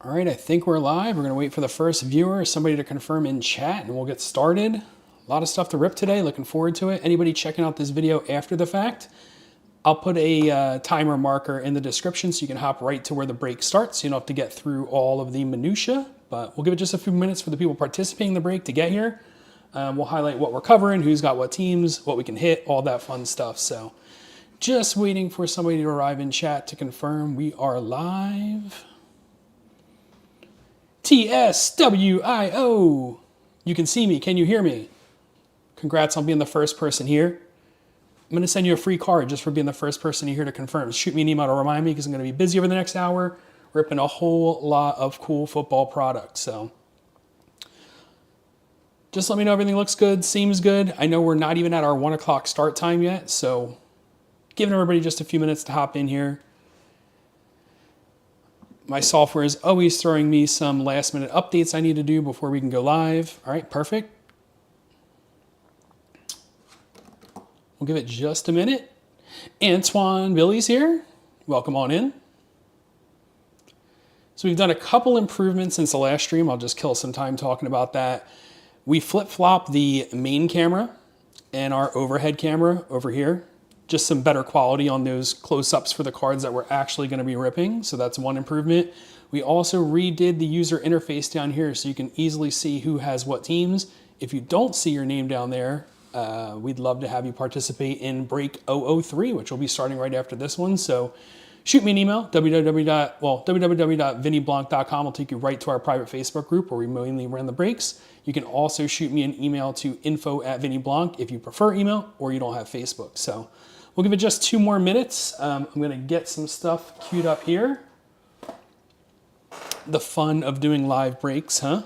All right, I think we're live. We're going to wait for the first viewer, somebody to confirm in chat, and we'll get started. A lot of stuff to rip today. Looking forward to it. Anybody checking out this video after the fact, I'll put a timer marker in the description so you can hop right to where the break starts. You don't have to get through all of the minutia, but we'll give it just a few minutes for the people participating in the break to get here. We'll highlight what we're covering, who's got what teams, what we can hit, all that fun stuff. So just waiting for somebody to arrive in chat to confirm we are live. TSWIO. You can see me. Can you hear me? Congrats on being the first person here. I'm going to send you a free card just for being the first person here to confirm. Shoot me an email to remind me because I'm going to be busy over the next hour ripping a whole lot of cool football products. So just let me know everything looks good, seems good. I know we're not even at our 1 o'clock start time yet, so giving everybody just a few minutes to hop in here. My software is always throwing me some last minute updates I need to do before we can go live. All right, perfect. We'll give it just a minute. Antoine Billy's here. Welcome on in. So we've done a couple improvements since the last stream. I'll just kill some time talking about that. We flip-flop the main camera and our overhead camera over here. Just some better quality on those close-ups for the cards that we're actually going to be ripping. So that's one improvement. We also redid the user interface down here so you can easily see who has what teams. If you don't see your name down there, we'd love to have you participate in Break 003, which will be starting right after this one. So shoot me an email, www.vinnyblanc.com will take you right to our private Facebook group where we mainly run the breaks. You can also shoot me an email to info@VinnyBlanc if you prefer email or you don't have Facebook. So we'll give it just 2 more minutes. I'm going to get some stuff queued up here. The fun of doing live breaks, huh?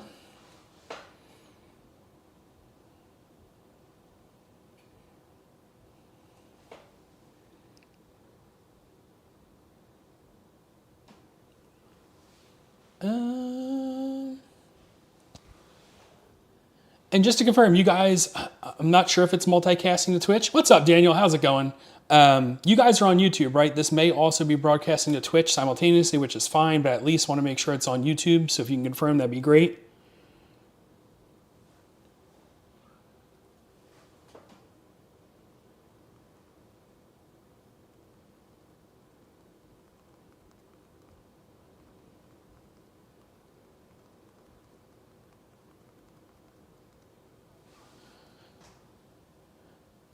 And just to confirm, you guys, I'm not sure if it's multicasting to Twitch. What's up, Daniel? How's it going? You guys are on YouTube, right? This may also be broadcasting to Twitch simultaneously, which is fine, but at least want to make sure it's on YouTube. So if you can confirm, that'd be great.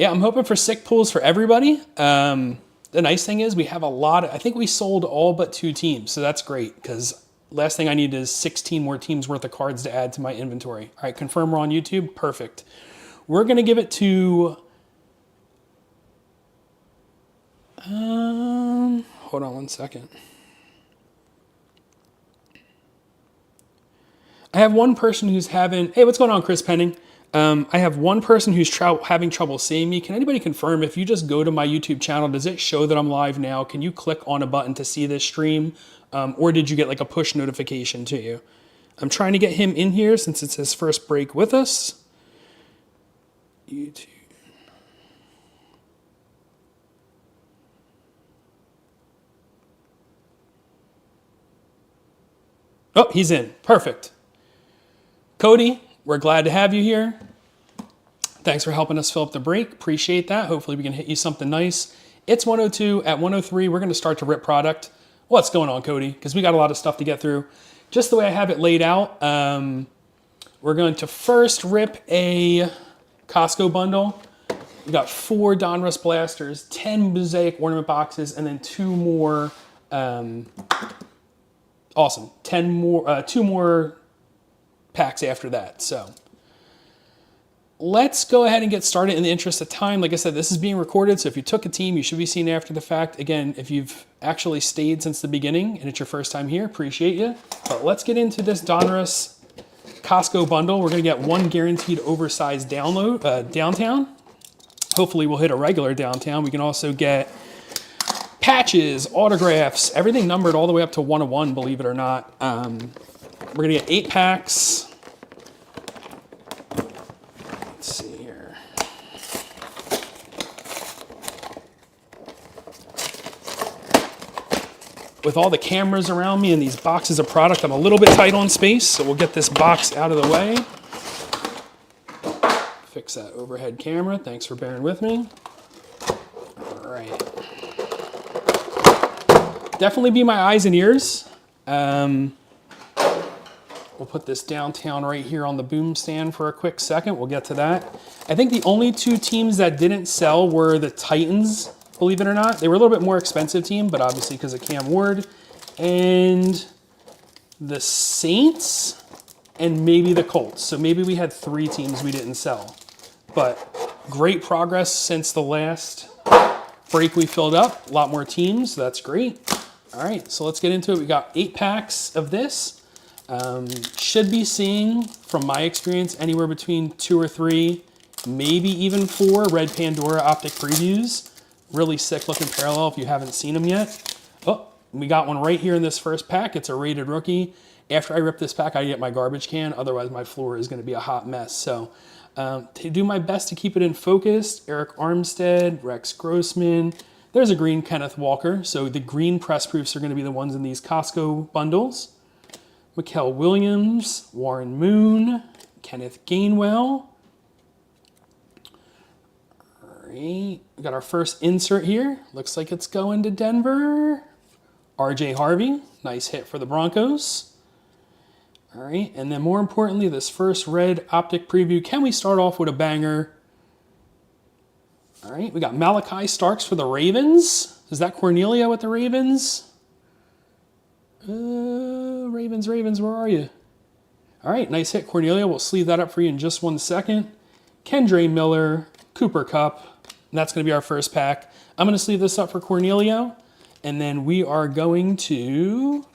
Yeah, I'm hoping for sick pools for everybody. The nice thing is we have a lot I think we sold all but 2 teams, so that's great because last thing I need is 16 more teams worth of cards to add to my inventory. All right, confirm we're on YouTube. Perfect. We're going to give it to... hold on one second. I have one person who's having... Hey, what's going on, Chris Penning? I have one person who's having trouble seeing me. Can anybody confirm if you just go to my YouTube channel, does it show that I'm live now? Can you click on a button to see this stream? Or did you get like a push notification to you? I'm trying to get him in here since it's his first break with us. YouTube. Oh, he's in. Perfect. Cody, we're glad to have you here. Thanks for helping us fill up the break. Appreciate that. Hopefully we can hit you something nice. It's 102. At 103, we're going to start to rip product. What's going on, Cody? Because we got a lot of stuff to get through. Just the way I have it laid out, we're going to first rip a Costco bundle. We got 4 Donruss blasters, 10 Mosaic ornament boxes, and then 2 more. Awesome. 2 more packs after that. So let's go ahead and get started in the interest of time. Like I said, this is being recorded, so if you took a team, you should be seen after the fact. Again, if you've actually stayed since the beginning and it's your first time here, appreciate you. But let's get into this Donruss Costco bundle. We're going to get 1 guaranteed oversized downtown. Hopefully we'll hit a regular downtown. We can also get patches, autographs, everything numbered all the way up to 101, believe it or not. We're going to get 8 packs. Let's see here. with all the cameras around me and these boxes of product, I'm a little bit tight on space, so we'll get this box out of the way. Fix that overhead camera. Thanks for bearing with me. All right. Definitely be my eyes and ears. We'll put this downtown right here on the boom stand for a quick second. We'll get to that. I think the only two teams that didn't sell were the Titans, believe it or not. They were a little bit more expensive team, but obviously because of Cam Ward. And the Saints and maybe the Colts. So maybe we had 3 teams we didn't sell. But great progress since the last break we filled up. A lot more teams, so that's great. All right, so let's get into it. We got 8 packs of this. Should be seeing, from my experience, anywhere between 2 or 3, maybe even 4 Red Pandora optic previews. Really sick looking parallel if you haven't seen them yet. Oh, we got one right here in this first pack. It's a rated rookie. After I rip this pack, I get my garbage can. Otherwise, my floor is going to be a hot mess. So to do my best to keep it in focus, Eric Armstead, Rex Grossman. There's a green Kenneth Walker. So the green press proofs are going to be the ones in these Costco bundles. Mikael Williams, Warren Moon, Kenneth Gainwell. All right, we got our first insert here. Looks like it's going to Denver. RJ Harvey, nice hit for the Broncos. All right, and then more importantly, this first red optic preview. Can we start off with a banger? All right, we got Malachi Starks for the Ravens. Is that Cornelia with the Ravens? Ravens, where are you? All right, nice hit, Cornelia. We'll sleeve that up for you in just 1 second. Kendre Miller, Cooper Kupp. And that's going to be our first pack. I'm going to sleeve this up for Cornelia. And then we are going to...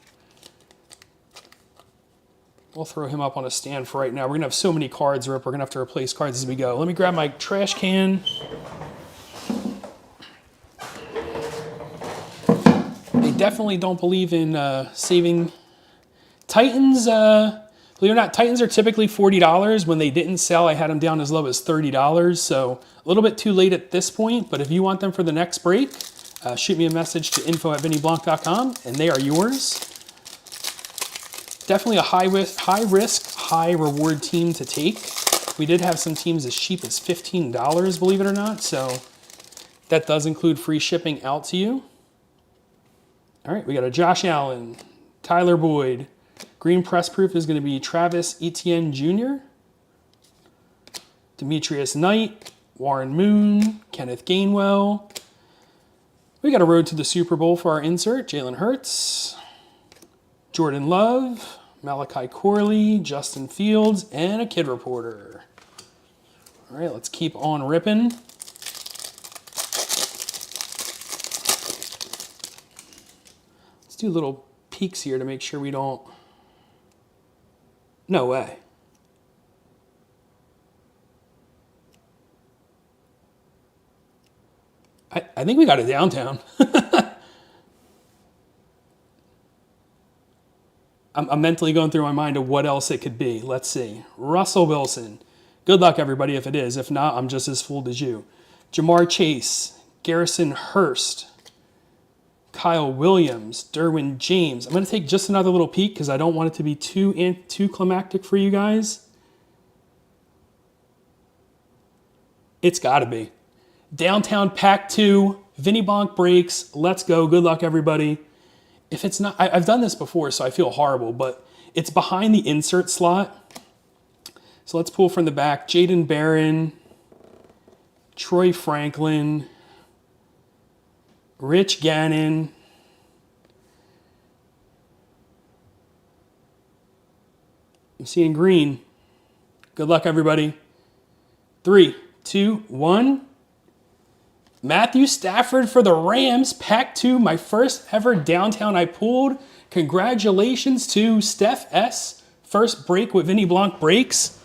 We'll throw him up on a stand for right now. We're going to have so many cards, Rip. We're going to have to replace cards as we go. Let me grab my trash can. They definitely don't believe in saving. Titans, believe it or not, Titans are typically $40. When they didn't sell, I had them down as low as $30. So a little bit too late at this point. But if you want them for the next break, shoot me a message to info@VinnyBlanc.com, and they are yours. Definitely a high risk, high reward team to take. We did have some teams as cheap as $15, believe it or not. So that does include free shipping out to you. All right, we got a Josh Allen, Tyler Boyd. Green press proof is going to be Travis Etienne Jr., Demetrius Knight, Warren Moon, Kenneth Gainwell. We got a road to the Super Bowl for our insert. Jalen Hurts, Jordan Love, Malachi Corley, Justin Fields, and a Kid Reporter. All right, let's keep on ripping. Let's do little peeks here to make sure we don't... No way. I think we got it downtown. I'm mentally going through my mind of what else it could be. Let's see. Russell Wilson. Good luck, everybody, if it is. If not, I'm just as fooled as you. Jamar Chase. Garrison Hurst. Kyle Williams. Derwin James. I'm going to take just another little peek because I don't want it to be too climactic for you guys. It's got to be. Downtown Pack 2. VinnyBlanc breaks. Let's go. Good luck, everybody. If it's not, I've done this before, so I feel horrible, but it's behind the insert slot. So let's pull from the back. Jaden Barron, Troy Franklin, Rich Gannon, I'm seeing green. Good luck, everybody. 3, 2, 1. Matthew Stafford for the Rams, Pack 2, my first ever downtown I pulled. Congratulations to Steph S. First break with VinnyBlanc breaks.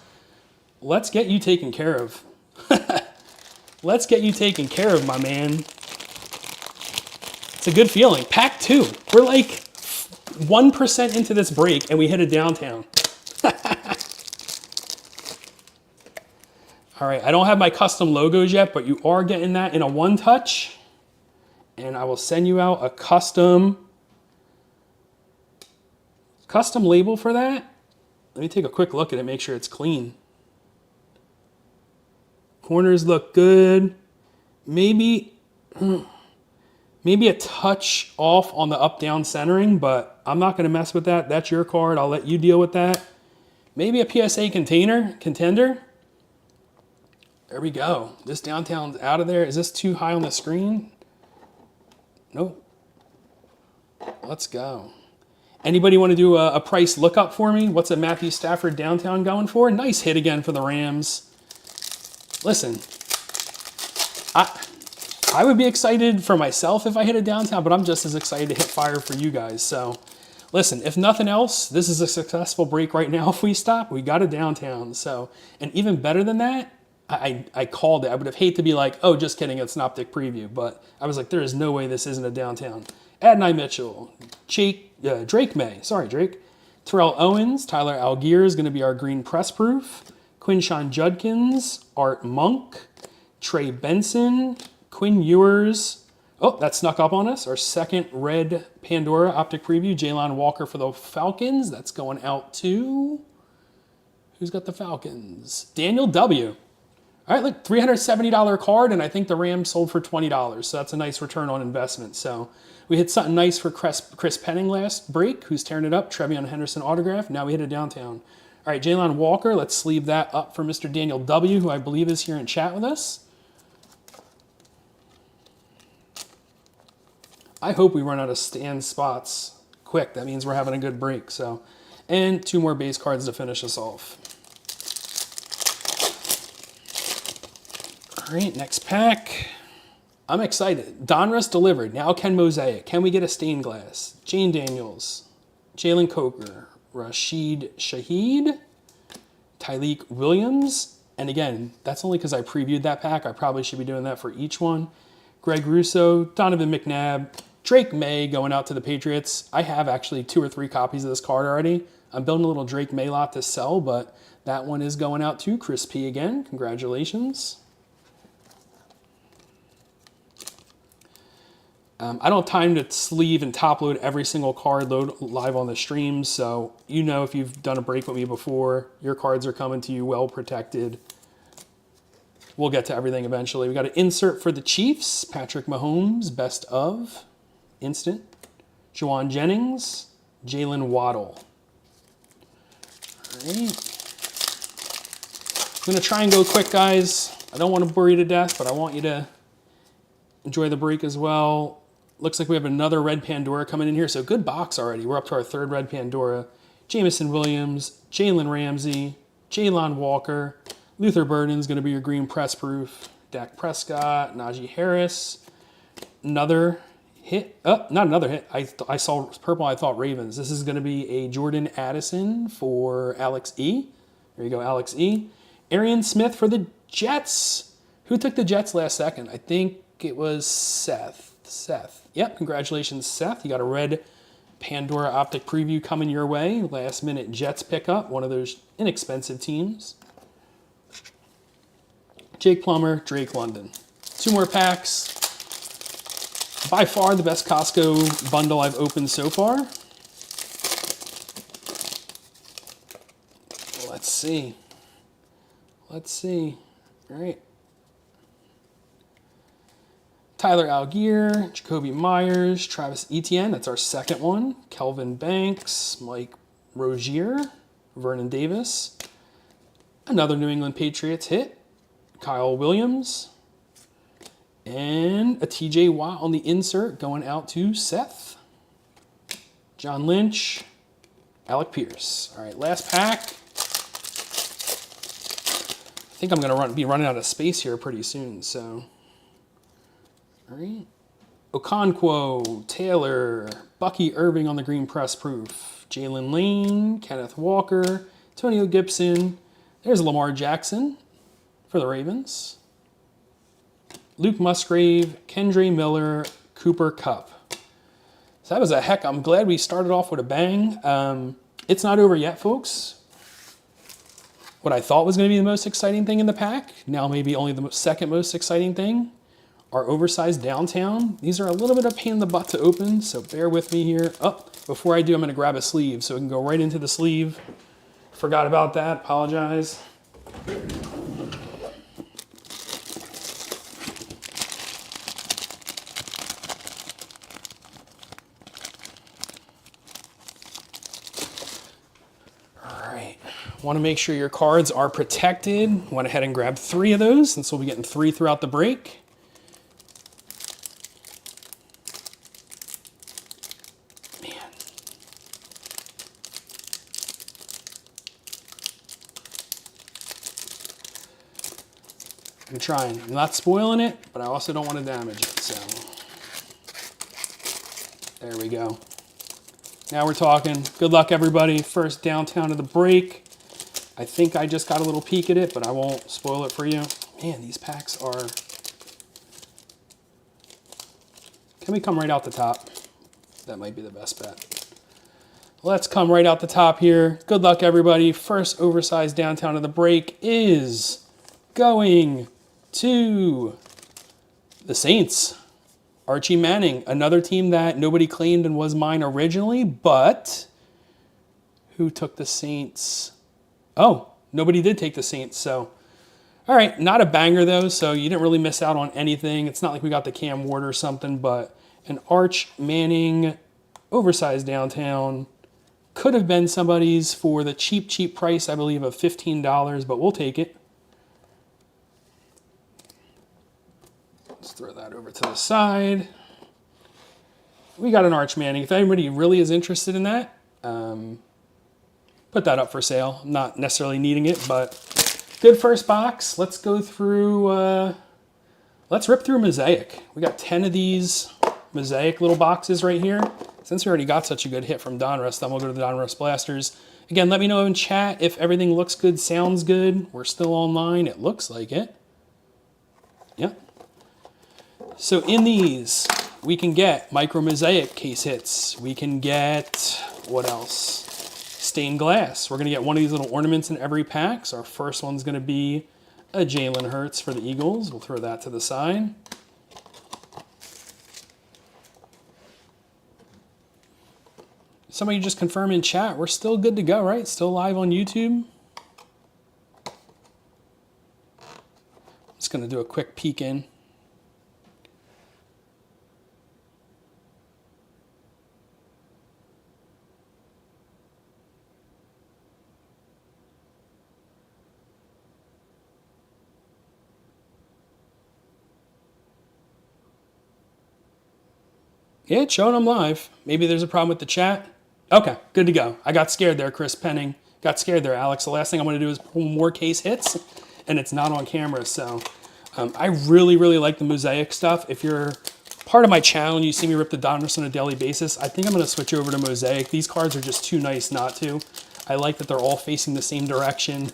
Let's get you taken care of. Let's get you taken care of, my man. It's a good feeling. Pack 2. We're like 1% into this break and we hit a downtown. All right, I don't have my custom logos yet, but you are getting that in a one-touch. And I will send you out a custom Custom label for that. Let me take a quick look at it, make sure it's clean. Corners look good. Maybe a touch off on the up-down centering, but I'm not going to mess with that. That's your card. I'll let you deal with that. Maybe a PSA contender. There we go. This downtown's out of there. Is this too high on the screen? Nope. Let's go. Anybody want to do a price lookup for me? What's a Matthew Stafford downtown going for? Nice hit again for the Rams. Listen, I would be excited for myself if I hit a downtown, but I'm just as excited to hit fire for you guys. So listen, if nothing else, this is a successful break right now. If we stop, we got a downtown. So, and even better than that, I called it. I would have hated to be like, oh, just kidding, it's an optic preview. But I was like, there is no way this isn't a downtown. Adonai Mitchell, Drake May, Terrell Owens, Tyler Algier is going to be our green press proof. Quinshon Judkins, Art Monk, Trey Benson, Quinn Ewers. Oh, that snuck up on us. Our second red Pandora optic preview. Jalen Walker for the Falcons. That's going out to... Who's got the Falcons? Daniel W. All right, look, $370 card, and I think the Rams sold for $20. So that's a nice return on investment. So we hit something nice for Chris Penning last break, who's tearing it up. Trevion Henderson autograph. Now we hit a downtown. All right, Jalen Walker, let's sleeve that up for Mr. Daniel W., who I believe is here in chat with us. I hope we run out of stand spots quick. That means we're having a good break. So, and 2 more base cards to finish us off. All right, next pack. I'm excited. Donruss delivered. Now Ken Mosaic. Can we get a stained glass? Jane Daniels, Jalen Coker, Rashid Shaheed, Tyleek Williams. And again, that's only because I previewed that pack. I probably should be doing that for each one. Greg Russo, Donovan McNabb, Drake May going out to the Patriots. I have actually 2 or 3 copies of this card already. I'm building a little Drake May lot to sell, but that one is going out to Chris P again. Congratulations. I don't have time to sleeve and top load every single card live on the stream, so you know if you've done a break with me before, your cards are coming to you well protected. We'll get to everything eventually. We got an insert for the Chiefs. Patrick Mahomes, best of, instant. Juwan Jennings, Jalen Waddle. All right. I'm going to try and go quick, guys. I don't want to bore you to death, but I want you to enjoy the break as well. Looks like we have another red Pandora coming in here. So good box already. We're up to our 3rd red Pandora. Jamison Williams, Jalen Ramsey, Jalen Walker, Luther Burden's going to be your green press proof. Dak Prescott, Najee Harris. Another hit. Oh, not another hit. I saw purple. I thought Ravens. This is going to be a Jordan Addison for Alex E. There you go, Alex E. Arian Smith for the Jets. Who took the Jets last second? I think it was Seth. Yep, congratulations, Seth. You got a red Pandora optic preview coming your way. Last minute Jets pickup, one of those inexpensive teams. Jake Plummer, Drake London. 2 more packs. By far the best Costco bundle I've opened so far. Let's see. All right. Tyler Algier, Jacoby Myers, Travis Etienne, that's our second one. Kelvin Banks, Mike Rozier, Vernon Davis. Another New England Patriots hit. Kyle Williams. And a TJ Watt on the insert going out to Seth. John Lynch, Alec Pierce. All right, last pack. I think I'm going to be running out of space here pretty soon, so... All right. Okonkwo, Taylor, Bucky Irving on the green press proof. Jalen Lane, Kenneth Walker, Antonio Gibson. There's Lamar Jackson for the Ravens. Luke Musgrave, Kendre Miller, Cooper Kupp. So that was a heck. I'm glad we started off with a bang. It's not over yet, folks. What I thought was going to be the most exciting thing in the pack, now maybe only the second most exciting thing. our oversized downtown. These are a little bit of a pain in the butt to open, so bear with me here. Oh, before I do, I'm going to grab a sleeve so it can go right into the sleeve. Forgot about that, apologize. Want to make sure your cards are protected. Went ahead and grabbed 3 of those, since we'll be getting 3 throughout the break. Man. I'm trying. I'm not spoiling it, but I also don't want to damage it, so. There we go. Now we're talking. Good luck, everybody. First downtown of the break. I think I just got a little peek at it, but I won't spoil it for you. Man, these packs are... Can we come right out the top? That might be the best bet. Let's come right out the top here. Good luck, everybody. First oversized downtown of the break is going to the Saints. Archie Manning, another team that nobody claimed and was mine originally, but who took the Saints? Oh, nobody did take the Saints, so. All right, not a banger though, so you didn't really miss out on anything. It's not like we got the Cam Ward or something, but an Arch Manning oversized downtown could have been somebody's for the cheap price, I believe, of $15, but we'll take it. Let's throw that over to the side. We got an Arch Manning. If anybody really is interested in that, put that up for sale. I'm not necessarily needing it, but good first box. Let's go through, let's rip through Mosaic. We got 10 of these Mosaic little boxes right here. Since we already got such a good hit from Donruss, then we'll go to the Donruss Blasters. Again, let me know in chat if everything looks good, sounds good. We're still online. It looks like it. Yep. So in these, we can get micro Mosaic case hits. We can get, what else? Stained glass. We're going to get one of these little ornaments in every pack. So our first one's going to be a Jalen Hurts for the Eagles. We'll throw that to the side. Somebody just confirm in chat. We're still good to go, right? Still live on YouTube. I'm just going to do a quick peek in. Yeah, it's showing them live. Maybe there's a problem with the chat. Okay, good to go. I got scared there, Chris Penning. Got scared there, Alex. The last thing I'm going to do is pull more case hits, and it's not on camera. So I really like the Mosaic stuff. If you're part of my channel and you see me rip the Donruss on a daily basis, I think I'm going to switch over to Mosaic. These cards are just too nice not to. I like that they're all facing the same direction.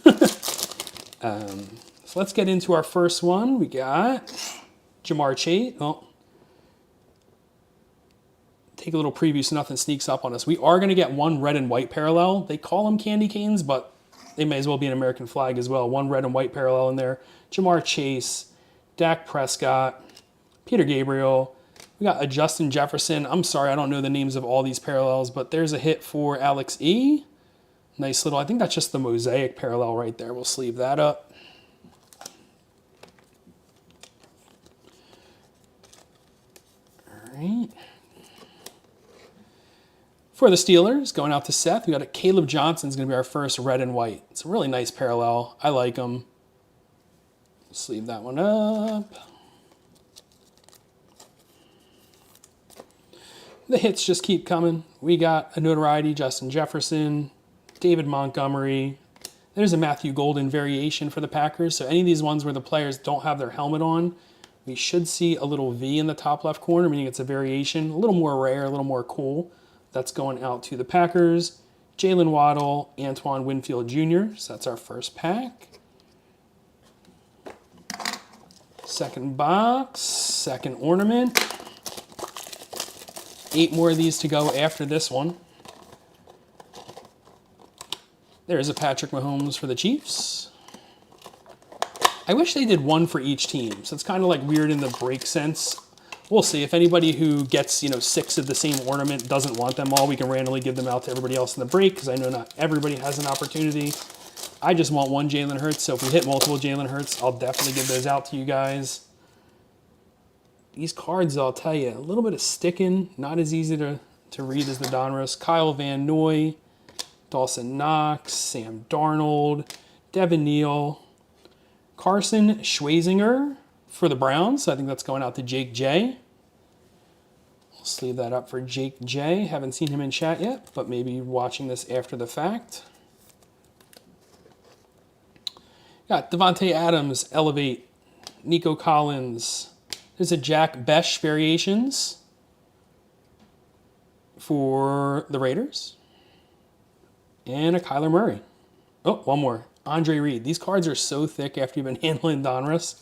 So let's get into our first one. We got Jamar Chase. Oh. Take a little preview so nothing sneaks up on us. We are going to get one red and white parallel. They call them candy canes, but they may as well be an American flag as well. One red and white parallel in there. Jamar Chase, Dak Prescott, Peter Gabriel. We got a Justin Jefferson. I'm sorry, I don't know the names of all these parallels, but there's a hit for Alex E. Nice little, I think that's just the Mosaic parallel right there. We'll sleeve that up. All right. For the Steelers, going out to Seth, we got a Caleb Johnson's going to be our first red and white. It's a really nice parallel. I like them. Sleeve that one up. The hits just keep coming. We got a notoriety, Justin Jefferson, David Montgomery. There's a Matthew Golden variation for the Packers. So any of these ones where the players don't have their helmet on, we should see a little V in the top left corner, meaning it's a variation, a little more rare, a little more cool. That's going out to the Packers. Jalen Waddle, Antoine Winfield Jr. So that's our first pack. Second box, second ornament. 8 more of these to go after this one. There's a Patrick Mahomes for the Chiefs. I wish they did one for each team. So it's kind of like weird in the break sense. We'll see. If anybody who gets, 6 of the same ornament doesn't want them all, we can randomly give them out to everybody else in the break, because I know not everybody has an opportunity. I just want one Jalen Hurts, so if we hit multiple Jalen Hurts, I'll definitely give those out to you guys. These cards, I'll tell you, a little bit of sticking, not as easy to read as the Donruss. Kyle Van Noy, Dawson Knox, Sam Darnold, Devin Neal, Carson Schwarzenegger for the Browns. I think that's going out to Jake J. Let's leave that up for Jake J. Haven't seen him in chat yet, but maybe watching this after the fact. Got Devontae Adams, Elevate, Nico Collins. There's a Jack Besh Variations for the Raiders. And a Kyler Murray. Oh, one more. Andre Reed. These cards are so thick after you've been handling Donruss.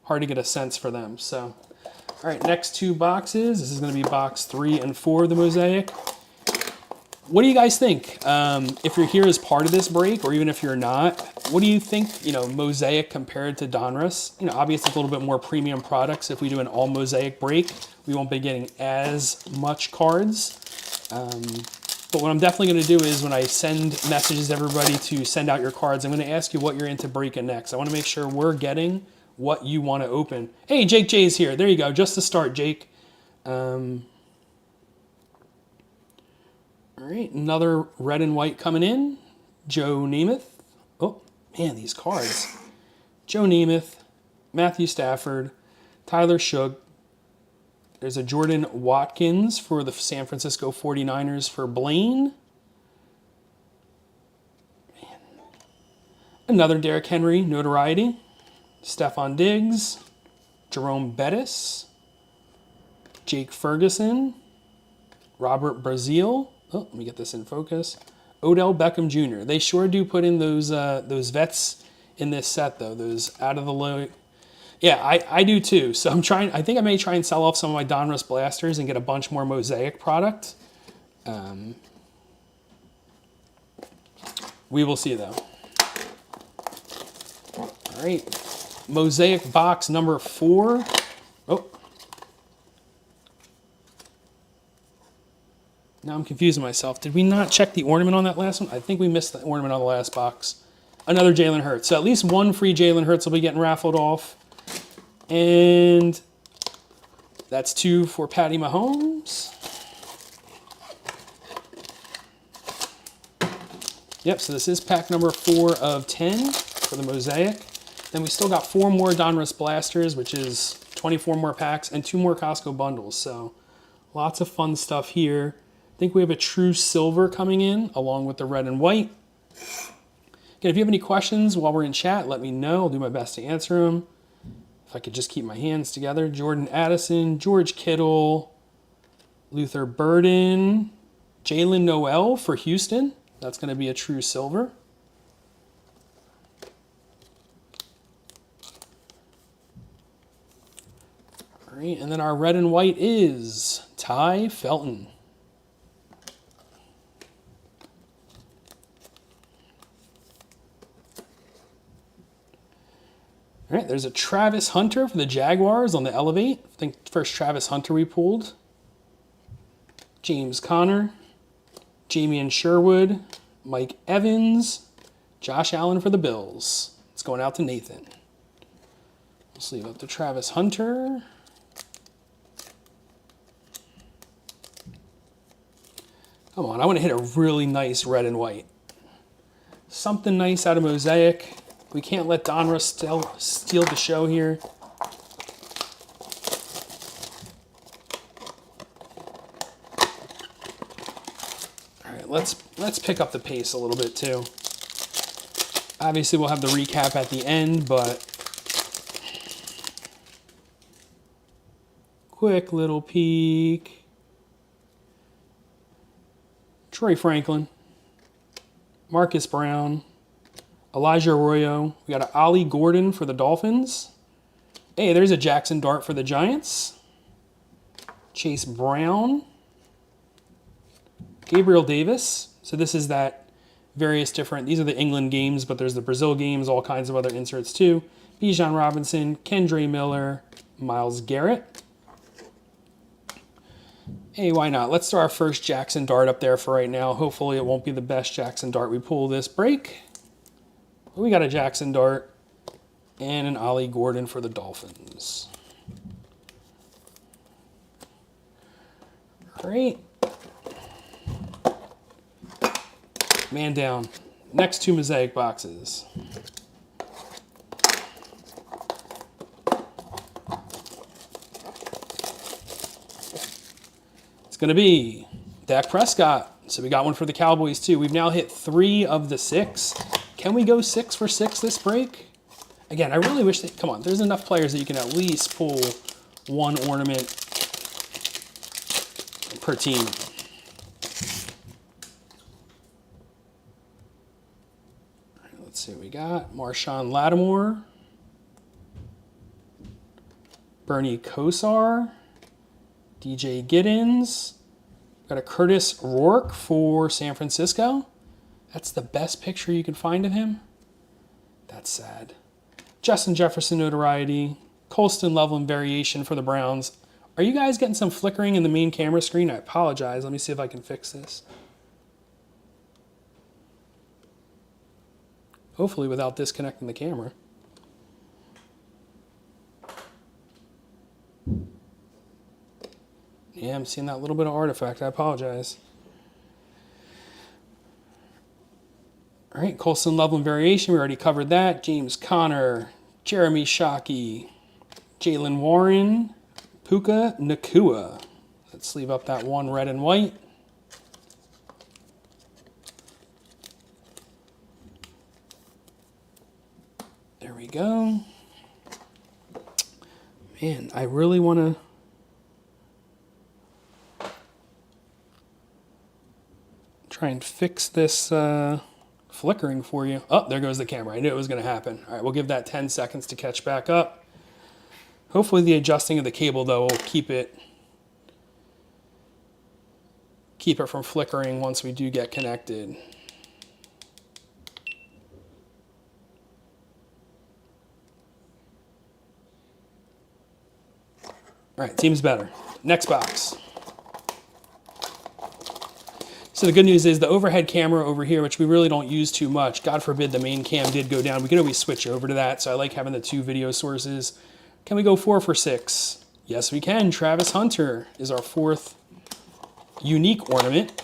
Hard to get a sense for them. So, all right, next 2 boxes. This is going to be box 3 and 4 of the Mosaic. What do you guys think? If you're here as part of this break, or even if you're not, what do you think, Mosaic compared to Donruss? Obviously it's a little bit more premium products. If we do an all Mosaic break, we won't be getting as much cards. But what I'm definitely going to do is when I send messages to everybody to send out your cards, I'm going to ask you what you're into breaking next. I want to make sure we're getting what you want to open. Hey, Jake J's here. There you go. Just to start, Jake. All right, another red and white coming in. Joe Namath. Oh, man, these cards. Joe Namath, Matthew Stafford, Tyler Shug. There's a Jordan Watkins for the San Francisco 49ers for Blaine. Man. Another Derrick Henry notoriety. Stephon Diggs, Jerome Bettis, Jake Ferguson, Robert Brazil. Oh, let me get this in focus. Odell Beckham Jr. They sure do put in those vets in this set, though. Those out of the low. Yeah, I do too. So I think I may try and sell off some of my Donruss blasters and get a bunch more Mosaic product. We will see, though. All right. Mosaic box number 4. Oh. Now I'm confusing myself. Did we not check the ornament on that last one? I think we missed the ornament on the last box. Another Jalen Hurts. So at least one free Jalen Hurts will be getting raffled off. And that's 2 for Patty Mahomes. Yep, so this is pack number 4 of 10 for the Mosaic. Then we still got 4 more Donruss blasters, which is 24 more packs, and 2 more Costco bundles. So lots of fun stuff here. I think we have a true silver coming in, along with the red and white. Again, if you have any questions while we're in chat, let me know. I'll do my best to answer them. If I could just keep my hands together. Jordan Addison, George Kittle, Luther Burden, Jalen Noel for Houston. That's going to be a true silver. All right, and then our red and white is Ty Felton. All right, there's a Travis Hunter for the Jaguars on the Elevate. I think first Travis Hunter we pulled. James Conner, Jamian Sherwood, Mike Evans, Josh Allen for the Bills. It's going out to Nathan. Let's leave up to Travis Hunter. Come on, I want to hit a really nice red and white. Something nice out of Mosaic. We can't let Donruss steal the show here. All right, let's pick up the pace a little bit too. Obviously, we'll have the recap at the end, but quick little peek. Troy Franklin, Marcus Brown, Elijah Arroyo. We got an Ollie Gordon for the Dolphins. Hey, there's a Jackson Dart for the Giants. Chase Brown. Gabriel Davis. So this is that various different, these are the England games, but there's the Brazil games, all kinds of other inserts too. Bijan Robinson, Kendre Miller, Myles Garrett. Hey, why not? Let's throw our first Jackson Dart up there for right now. Hopefully it won't be the best Jackson Dart we pull this break. We got a Jackson Dart and an Ollie Gordon for the Dolphins. Great. Man down. Next two Mosaic boxes. It's going to be Dak Prescott. So we got one for the Cowboys too. We've now hit 3 of the 6. Can we go 6 for 6 this break? Again, I really wish that, come on, there's enough players that you can at least pull one ornament per team. All right, let's see what we got. Marshawn Lattimore. Bernie Kosar. DJ Giddens. Got a Curtis Rourke for San Francisco. That's the best picture you can find of him. That's sad. Justin Jefferson notoriety. Colston Loveland variation for the Browns. Are you guys getting some flickering in the main camera screen? I apologize. Let me see if I can fix this. Hopefully without disconnecting the camera. Yeah, I'm seeing that little bit of artifact. I apologize. All right, Colston Loveland variation. We already covered that. James Conner, Jeremy Shockey, Jalen Warren, Puka Nacua. Let's sleeve up that one red and white. There we go. Man, I really want to... try and fix this flickering for you. Oh, there goes the camera. I knew it was going to happen. All right, we'll give that 10 seconds to catch back up. Hopefully the adjusting of the cable, though, will keep it from flickering once we do get connected. All right, seems better. Next box. So the good news is the overhead camera over here, which we really don't use too much, God forbid the main cam did go down, we can always switch over to that. So I like having the 2 video sources. Can we go 4 for 6? Yes, we can. Travis Hunter is our 4th unique ornament.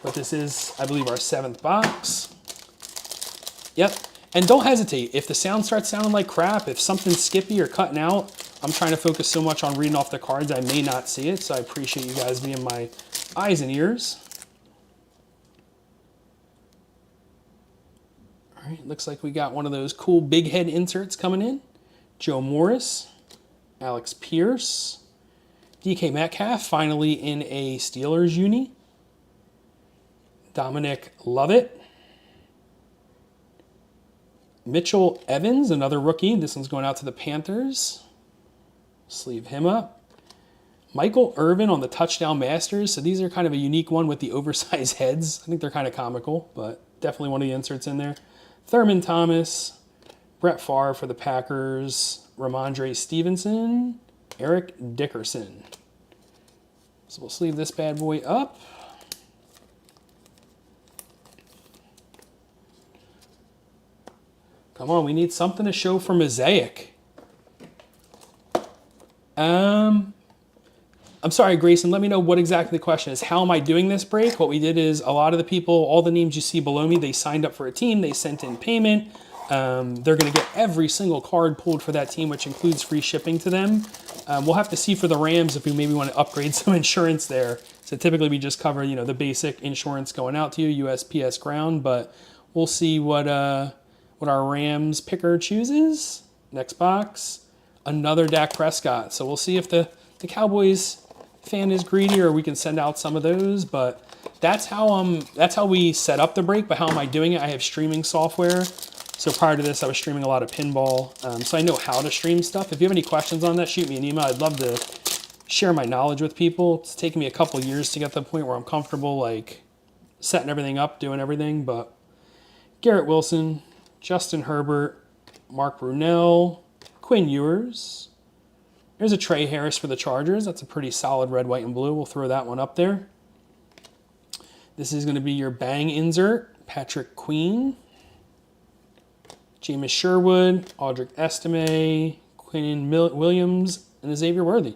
But this is, I believe, our 7th box. Yep. And don't hesitate. If the sound starts sounding like crap, if something's skippy or cutting out, I'm trying to focus so much on reading off the cards, I may not see it. So I appreciate you guys being my eyes and ears. All right, looks like we got one of those cool big head inserts coming in. Joe Morris, Alex Pierce, DK Metcalf, finally in a Steelers uni. Dominic Lovett. Mitchell Evans, another rookie. This one's going out to the Panthers. Sleeve him up. Michael Irvin on the Touchdown Masters. So these are kind of a unique one with the oversized heads. I think they're kind of comical, but definitely one of the inserts in there. Thurman Thomas, Brett Favre for the Packers, Ramondre Stevenson, Eric Dickerson. So we'll sleeve this bad boy up. Come on, we need something to show for Mosaic. I'm sorry, Grayson, let me know what exactly the question is. How am I doing this break? What we did is a lot of the people, all the names you see below me, they signed up for a team, they sent in payment. They're going to get every single card pulled for that team, which includes free shipping to them. We'll have to see for the Rams if we maybe want to upgrade some insurance there. So typically we just cover, you know, the basic insurance going out to you, USPS ground, but we'll see what our Rams picker chooses. Next box, another Dak Prescott. So we'll see if the Cowboys fan is greedy or we can send out some of those, but that's how we set up the break. But how am I doing it? I have streaming software. So prior to this, I was streaming a lot of pinball. So I know how to stream stuff. If you have any questions on that, shoot me an email. I'd love to share my knowledge with people. It's taken me a couple of years to get to the point where I'm comfortable, like setting everything up, doing everything. But Garrett Wilson, Justin Herbert, Mark Brunell, Quinn Ewers. There's a Trey Harris for the Chargers. That's a pretty solid red, white, and blue. We'll throw that one up there. This is going to be your bang insert. Patrick Queen, Jameis Sherwood, Audric Estime, Quinnen Williams, and Xavier Worthy.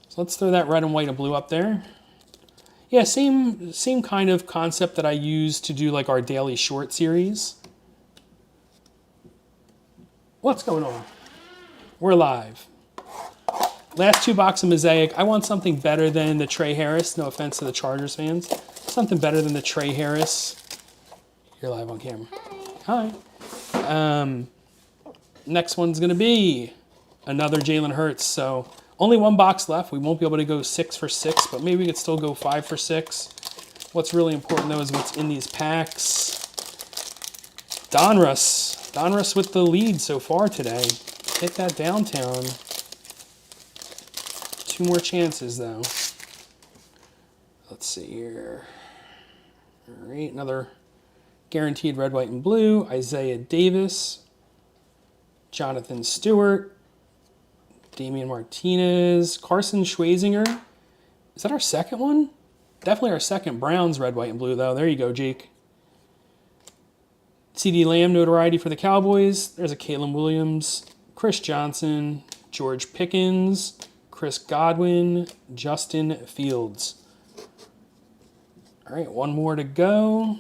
So let's throw that red and white and blue up there. Yeah, same kind of concept that I use to do like our daily short series. What's going on? We're live. Last 2 boxes of Mosaic. I want something better than the Trey Harris. No offense to the Chargers fans. Something better than the Trey Harris. You're live on camera. Hi. Next one's going to be another Jalen Hurts. So only 1 box left. We won't be able to go 6 for 6, but maybe we could still go 5 for 6. What's really important, though, is what's in these packs. Donruss. Donruss with the lead so far today. Hit that downtown. 2 more chances, though. Let's see here. All right, another guaranteed red, white, and blue. Isaiah Davis. Jonathan Stewart. Damian Martinez. Carson Schwarzinger. Is that our second one? Definitely our second Browns red, white, and blue, though. There you go, Jake. CeeDee Lamb notoriety for the Cowboys. There's a Caleb Williams. Chris Johnson. George Pickens. Chris Godwin. Justin Fields. All right, 1 more to go.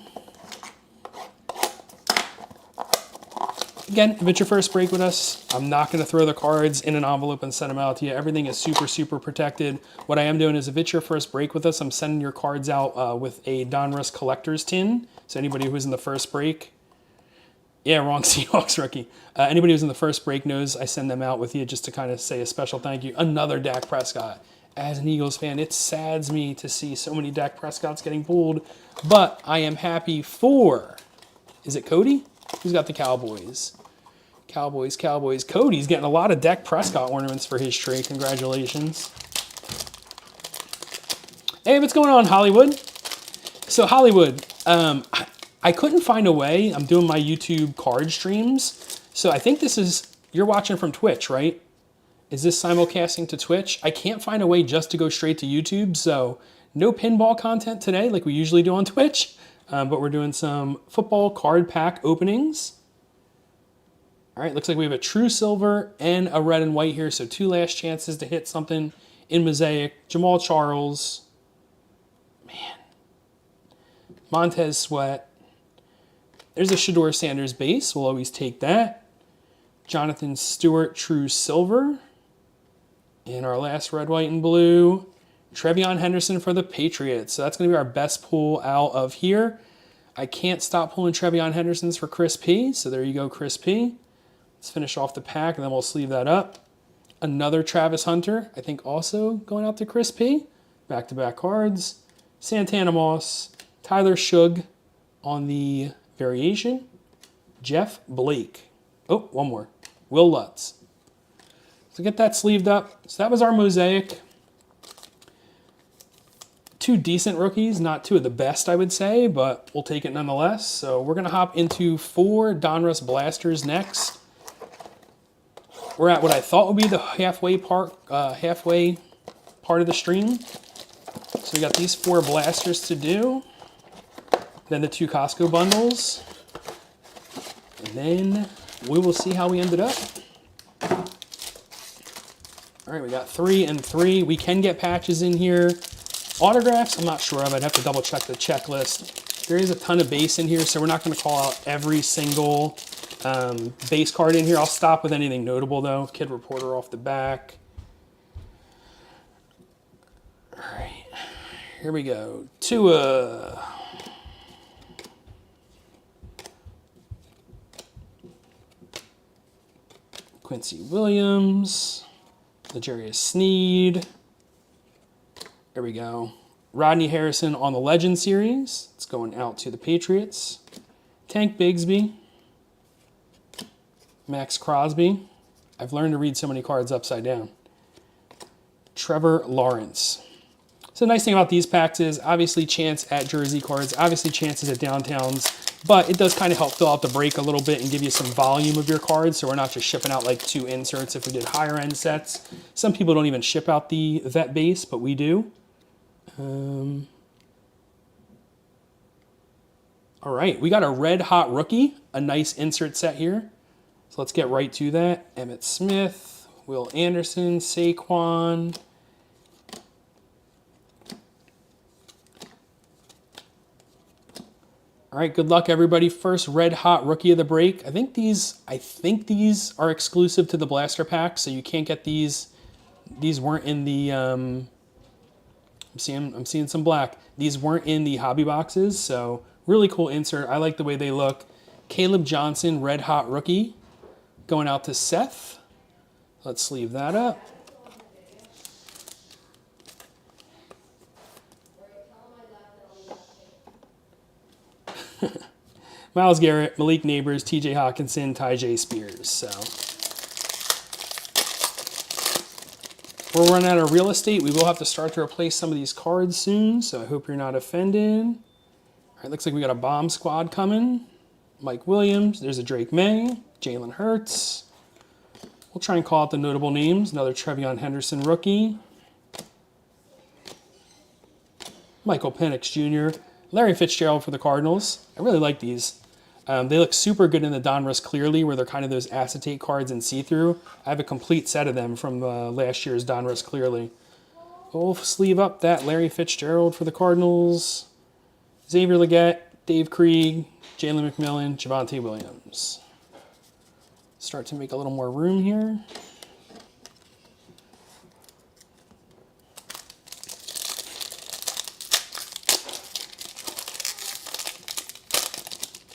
Again, if it's your first break with us, I'm not going to throw the cards in an envelope and send them out to you. Everything is super, super protected. What I am doing is if it's your first break with us, I'm sending your cards out with a Donruss collector's tin. So anybody who's in the first break, yeah, wrong Seahawks rookie. Anybody who's in the first break knows I send them out with you just to kind of say a special thank you. Another Dak Prescott. As an Eagles fan, it saddens me to see so many Dak Prescotts getting pulled, but I am happy for, is it Cody? Who's got the Cowboys? Cowboys. Cody's getting a lot of Dak Prescott ornaments for his trade. Congratulations. Hey, what's going on, Hollywood? So Hollywood, I couldn't find a way. I'm doing my YouTube card streams. So I think this is, you're watching from Twitch, right? Is this simulcasting to Twitch? I can't find a way just to go straight to YouTube, so no pinball content today like we usually do on Twitch, but we're doing some football card pack openings. All right, looks like we have a true silver and a red and white here, so 2 last chances to hit something in Mosaic. Jamal Charles. Man. Montez Sweat. There's a Shedeur Sanders base. We'll always take that. Jonathan Stewart, true silver. And our last red, white, and blue, Trevion Henderson for the Patriots. So that's going to be our best pull out of here. I can't stop pulling Trevion Hendersons for Chris P. So there you go, Chris P. Let's finish off the pack, and then we'll sleeve that up. Another Travis Hunter, I think also going out to Chris P. Back-to-back cards. Santana Moss, Tyler Shug on the variation. Jeff Blake. Oh, 1 more. Will Lutz. So get that sleeved up. So that was our Mosaic. 2 decent rookies, not 2 of the best, I would say, but we'll take it nonetheless. So we're going to hop into 4 Donruss Blasters next. We're at what I thought would be the halfway part of the stream. So we got these 4 blasters to do. Then the 2 Costco bundles. And then we will see how we ended up. All right, we got 3 and 3. We can get patches in here. Autographs, I'm not sure of. I'd have to double check the checklist. There is a ton of base in here, so we're not going to call out every single base card in here. I'll stop with anything notable, though. Kid Reporter off the back. All right, here we go. Tua. Quincy Williams. L'Jarius Sneed. There we go. Rodney Harrison on the Legend Series. It's going out to the Patriots. Tank Bigsby. Max Crosby. I've learned to read so many cards upside down. Trevor Lawrence. So the nice thing about these packs is obviously chance at jersey cards, obviously chances at downtowns. but it does kind of help fill out the break a little bit and give you some volume of your cards, so we're not just shipping out like 2 inserts if we did higher end sets. Some people don't even ship out the vet base, but we do. All right, we got a red hot rookie, a nice insert set here. So let's get right to that. Emmitt Smith, Will Anderson, Saquon. All right, good luck everybody. First red hot rookie of the break. I think these are exclusive to the blaster pack, so you can't get these. These weren't in the I'm seeing some black. These weren't in the hobby boxes, so really cool insert. I like the way they look. Caleb Johnson, red hot rookie, going out to Seth. Let's sleeve that up. Myles Garrett, Malik Neighbors, TJ Hawkinson, Tyjae Spears. So we're running out of real estate. We will have to start to replace some of these cards soon, so I hope you're not offended. All right, looks like we got a bomb squad coming. Mike Williams, there's a Drake May, Jalen Hurts. We'll try and call out the notable names. Another Trevion Henderson rookie. Michael Penix Jr., Larry Fitzgerald for the Cardinals. I really like these. They look super good in the Donruss Clearly, where they're kind of those acetate cards and see-through. I have a complete set of them from last year's Donruss Clearly. We'll sleeve up that Larry Fitzgerald for the Cardinals. Xavier Legette, Dave Krieg, Jalen McMillan, Javonte Williams. Start to make a little more room here.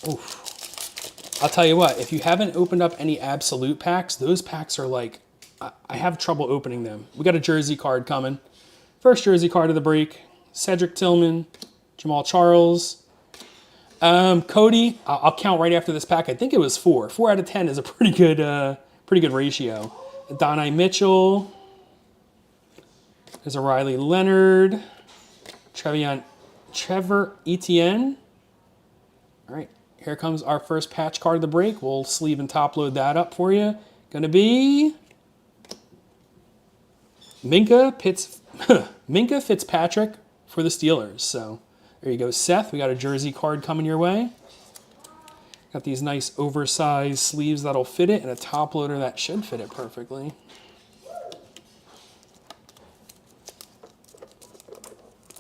Oof. I'll tell you what, if you haven't opened up any absolute packs, those packs are like, I have trouble opening them. We got a jersey card coming. First jersey card of the break, Cedric Tillman, Jamal Charles. Cody, I'll count right after this pack. I think it was 4. 4 out of 10 is a pretty good ratio. Donnie Mitchell. There's a Riley Leonard. Trevor Etienne. All right. Here comes our first patch card of the break. We'll sleeve and top load that up for you. Gonna be Minka Fitzpatrick for the Steelers. So there you go, Seth. We got a jersey card coming your way. Got these nice oversized sleeves that'll fit it and a top loader that should fit it perfectly.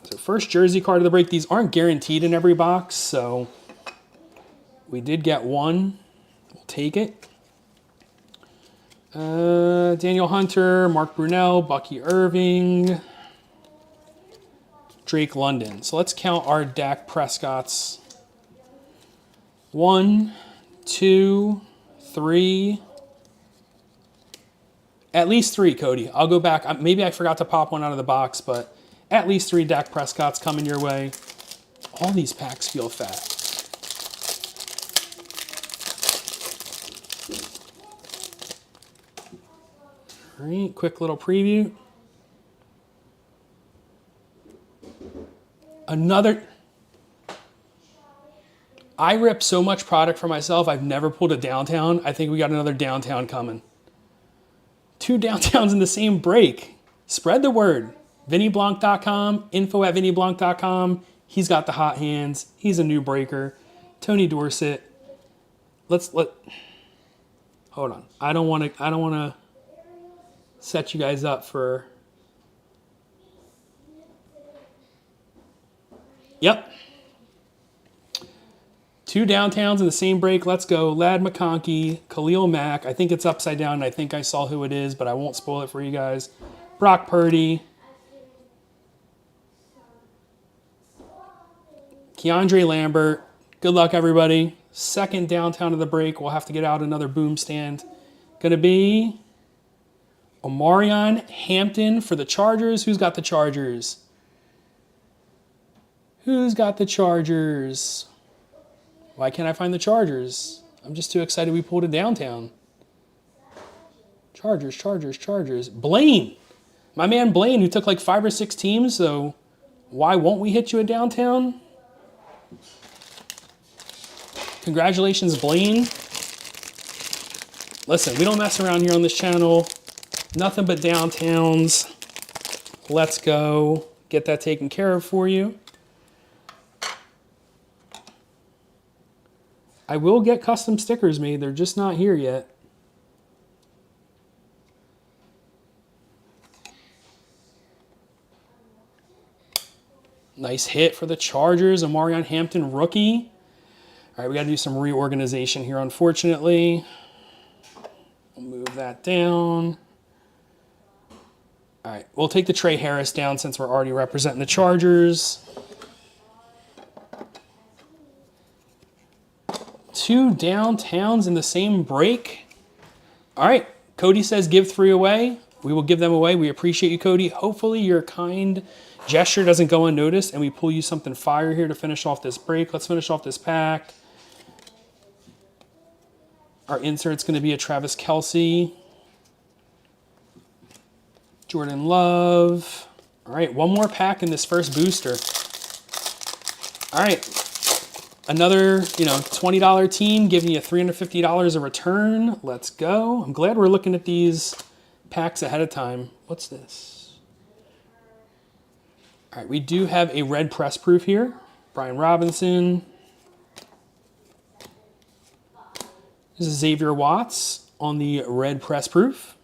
So first jersey card of the break. These aren't guaranteed in every box, so we did get one. We'll take it. Daniel Hunter, Mark Brunell, Bucky Irving, Drake London. So let's count our Dak Prescotts. 1, 2, 3. At least 3, Cody. I'll go back. Maybe I forgot to pop one out of the box, but at least 3 Dak Prescotts coming your way. All these packs feel fat. All right, quick little preview. Another. I rip so much product for myself, I've never pulled a downtown. I think we got another downtown coming. 2 downtowns in the same break. Spread the word. VinnyBlanc.com, info@VinnyBlanc.com. He's got the hot hands. He's a new breaker. Tony Dorsett. Hold on. I don't want to set you guys up for. Yep. 2 downtowns in the same break. Let's go. Lad McConkey, Khalil Mack. I think it's upside down, and I think I saw who it is, but I won't spoil it for you guys. Brock Purdy. Keandre Lambert. Good luck, everybody. Second downtown of the break. We'll have to get out another boom stand. Gonna be Omarion Hampton for the Chargers. Who's got the Chargers? Who's got the Chargers? Why can't I find the Chargers? I'm just too excited we pulled it downtown. Chargers. Blaine. My man Blaine, who took like 5 or 6 teams, so why won't we hit you at downtown? Congratulations, Blaine. Listen, we don't mess around here on this channel. Nothing but downtowns. Let's go. Get that taken care of for you. I will get custom stickers made. They're just not here yet. Nice hit for the Chargers. A Marion Hampton rookie. All right, we got to do some reorganization here, unfortunately. We'll move that down. All right, we'll take the Trey Harris down since we're already representing the Chargers. 2 downtowns in the same break. All right, Cody says give 3 away. We will give them away. We appreciate you, Cody. Hopefully your kind gesture doesn't go unnoticed and we pull you something fire here to finish off this break. Let's finish off this pack. Our insert's going to be a Travis Kelce. Jordan Love. All right, one more pack in this first booster. All right, another, $20 team giving you $350 a return. Let's go. I'm glad we're looking at these packs ahead of time. What's this? All right, we do have a red press proof here. Brian Robinson. This is Xavier Watts on the red press proof.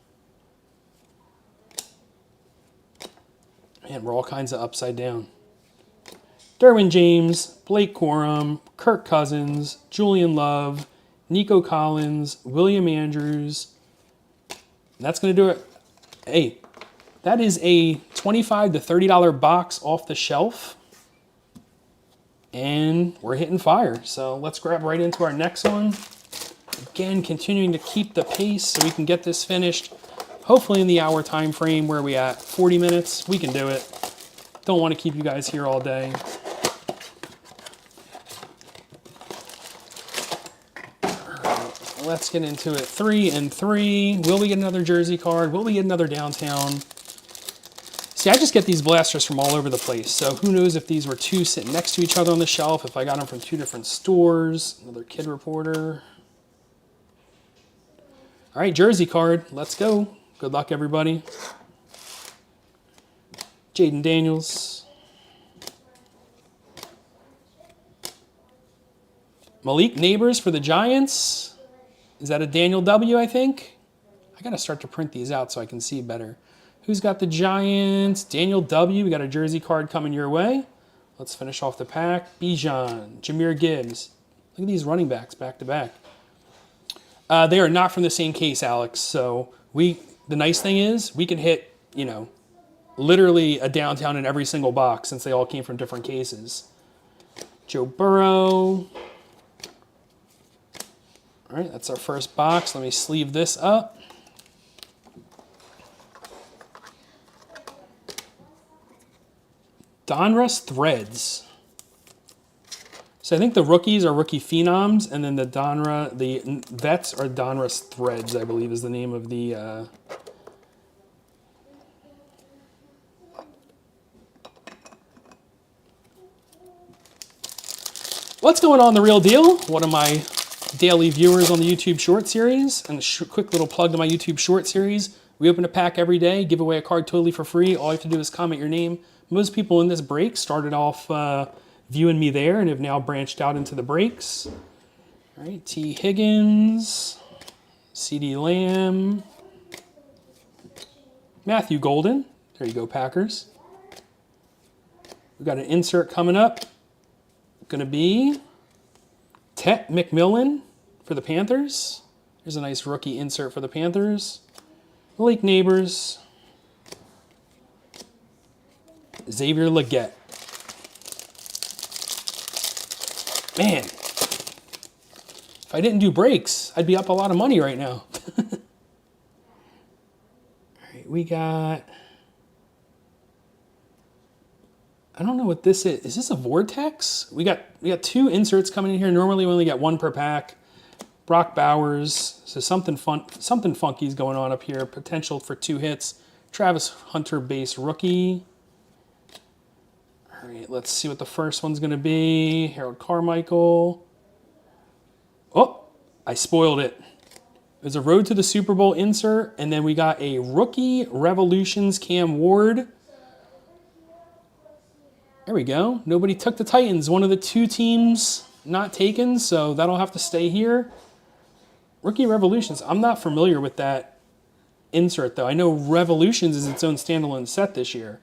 Man, we're all kinds of upside down. Derwin James, Blake Corum, Kirk Cousins, Julian Love, Nico Collins, William Andrews. That's going to do it. Hey, that is a $25 to $30 box off the shelf. And we're hitting fire. So let's grab right into our next one. Again, continuing to keep the pace so we can get this finished. Hopefully in the hour time frame. Where are we at? 40 minutes. We can do it. Don't want to keep you guys here all day. Let's get into it. 3 and 3. Will we get another jersey card? Will we get another downtown? See, I just get these blasters from all over the place. So who knows if these were 2 sitting next to each other on the shelf, if I got them from 2 different stores. Another kid reporter. All right, jersey card. Let's go. Good luck, everybody. Jaden Daniels. Malik Neighbors for the Giants. Is that a Daniel W., I think? I got to start to print these out so I can see better. Who's got the Giants? Daniel W. We got a jersey card coming your way. Let's finish off the pack. Bijan, Jahmyr Gibbs. Look at these running backs back to back. They are not from the same case, Alex. So the nice thing is we can hit, literally a downtown in every single box since they all came from different cases. Joe Burrow. All right, that's our first box. Let me sleeve this up. Donruss Threads. So I think the rookies are rookie phenoms, and then the vets are Donruss Threads, I believe is the name of the... What's going on, The Real Deal? One of my daily viewers on the YouTube short series, and a quick little plug to my YouTube short series. We open a pack every day, give away a card totally for free. All you have to do is comment your name. Most people in this break started off viewing me there and have now branched out into the breaks. All right, T. Higgins, CD Lamb, Matthew Golden. There you go, Packers. We've got an insert coming up. Going to be Tet McMillan for the Panthers. Here's a nice rookie insert for the Panthers. Malik Neighbors. Xavier Legette. Man, if I didn't do breaks, I'd be up a lot of money right now. All right, we got... I don't know what this is. Is this a Vortex? We got 2 inserts coming in here. Normally we only get 1 per pack. Brock Bowers. So something funky is going on up here. Potential for 2 hits. Travis Hunter base rookie. All right, let's see what the first one's going to be. Harold Carmichael. I spoiled it. There's a Road to the Super Bowl insert, and then we got a Rookie Revolutions Cam Ward. There we go. Nobody took the Titans. One of the two teams not taken, so that'll have to stay here. Rookie Revolutions. I'm not familiar with that insert, though. I know Revolutions is its own standalone set this year.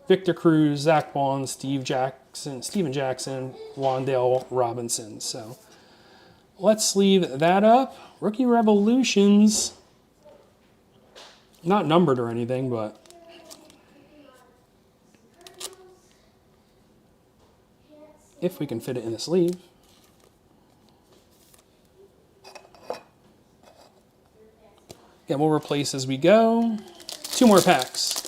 Victor Cruz, Zach Bond, Steven Jackson, Wan'Dale Robinson. So let's leave that up. Rookie Revolutions. Not numbered or anything, but if we can fit it in the sleeve. Again, we'll replace as we go. 2 more packs.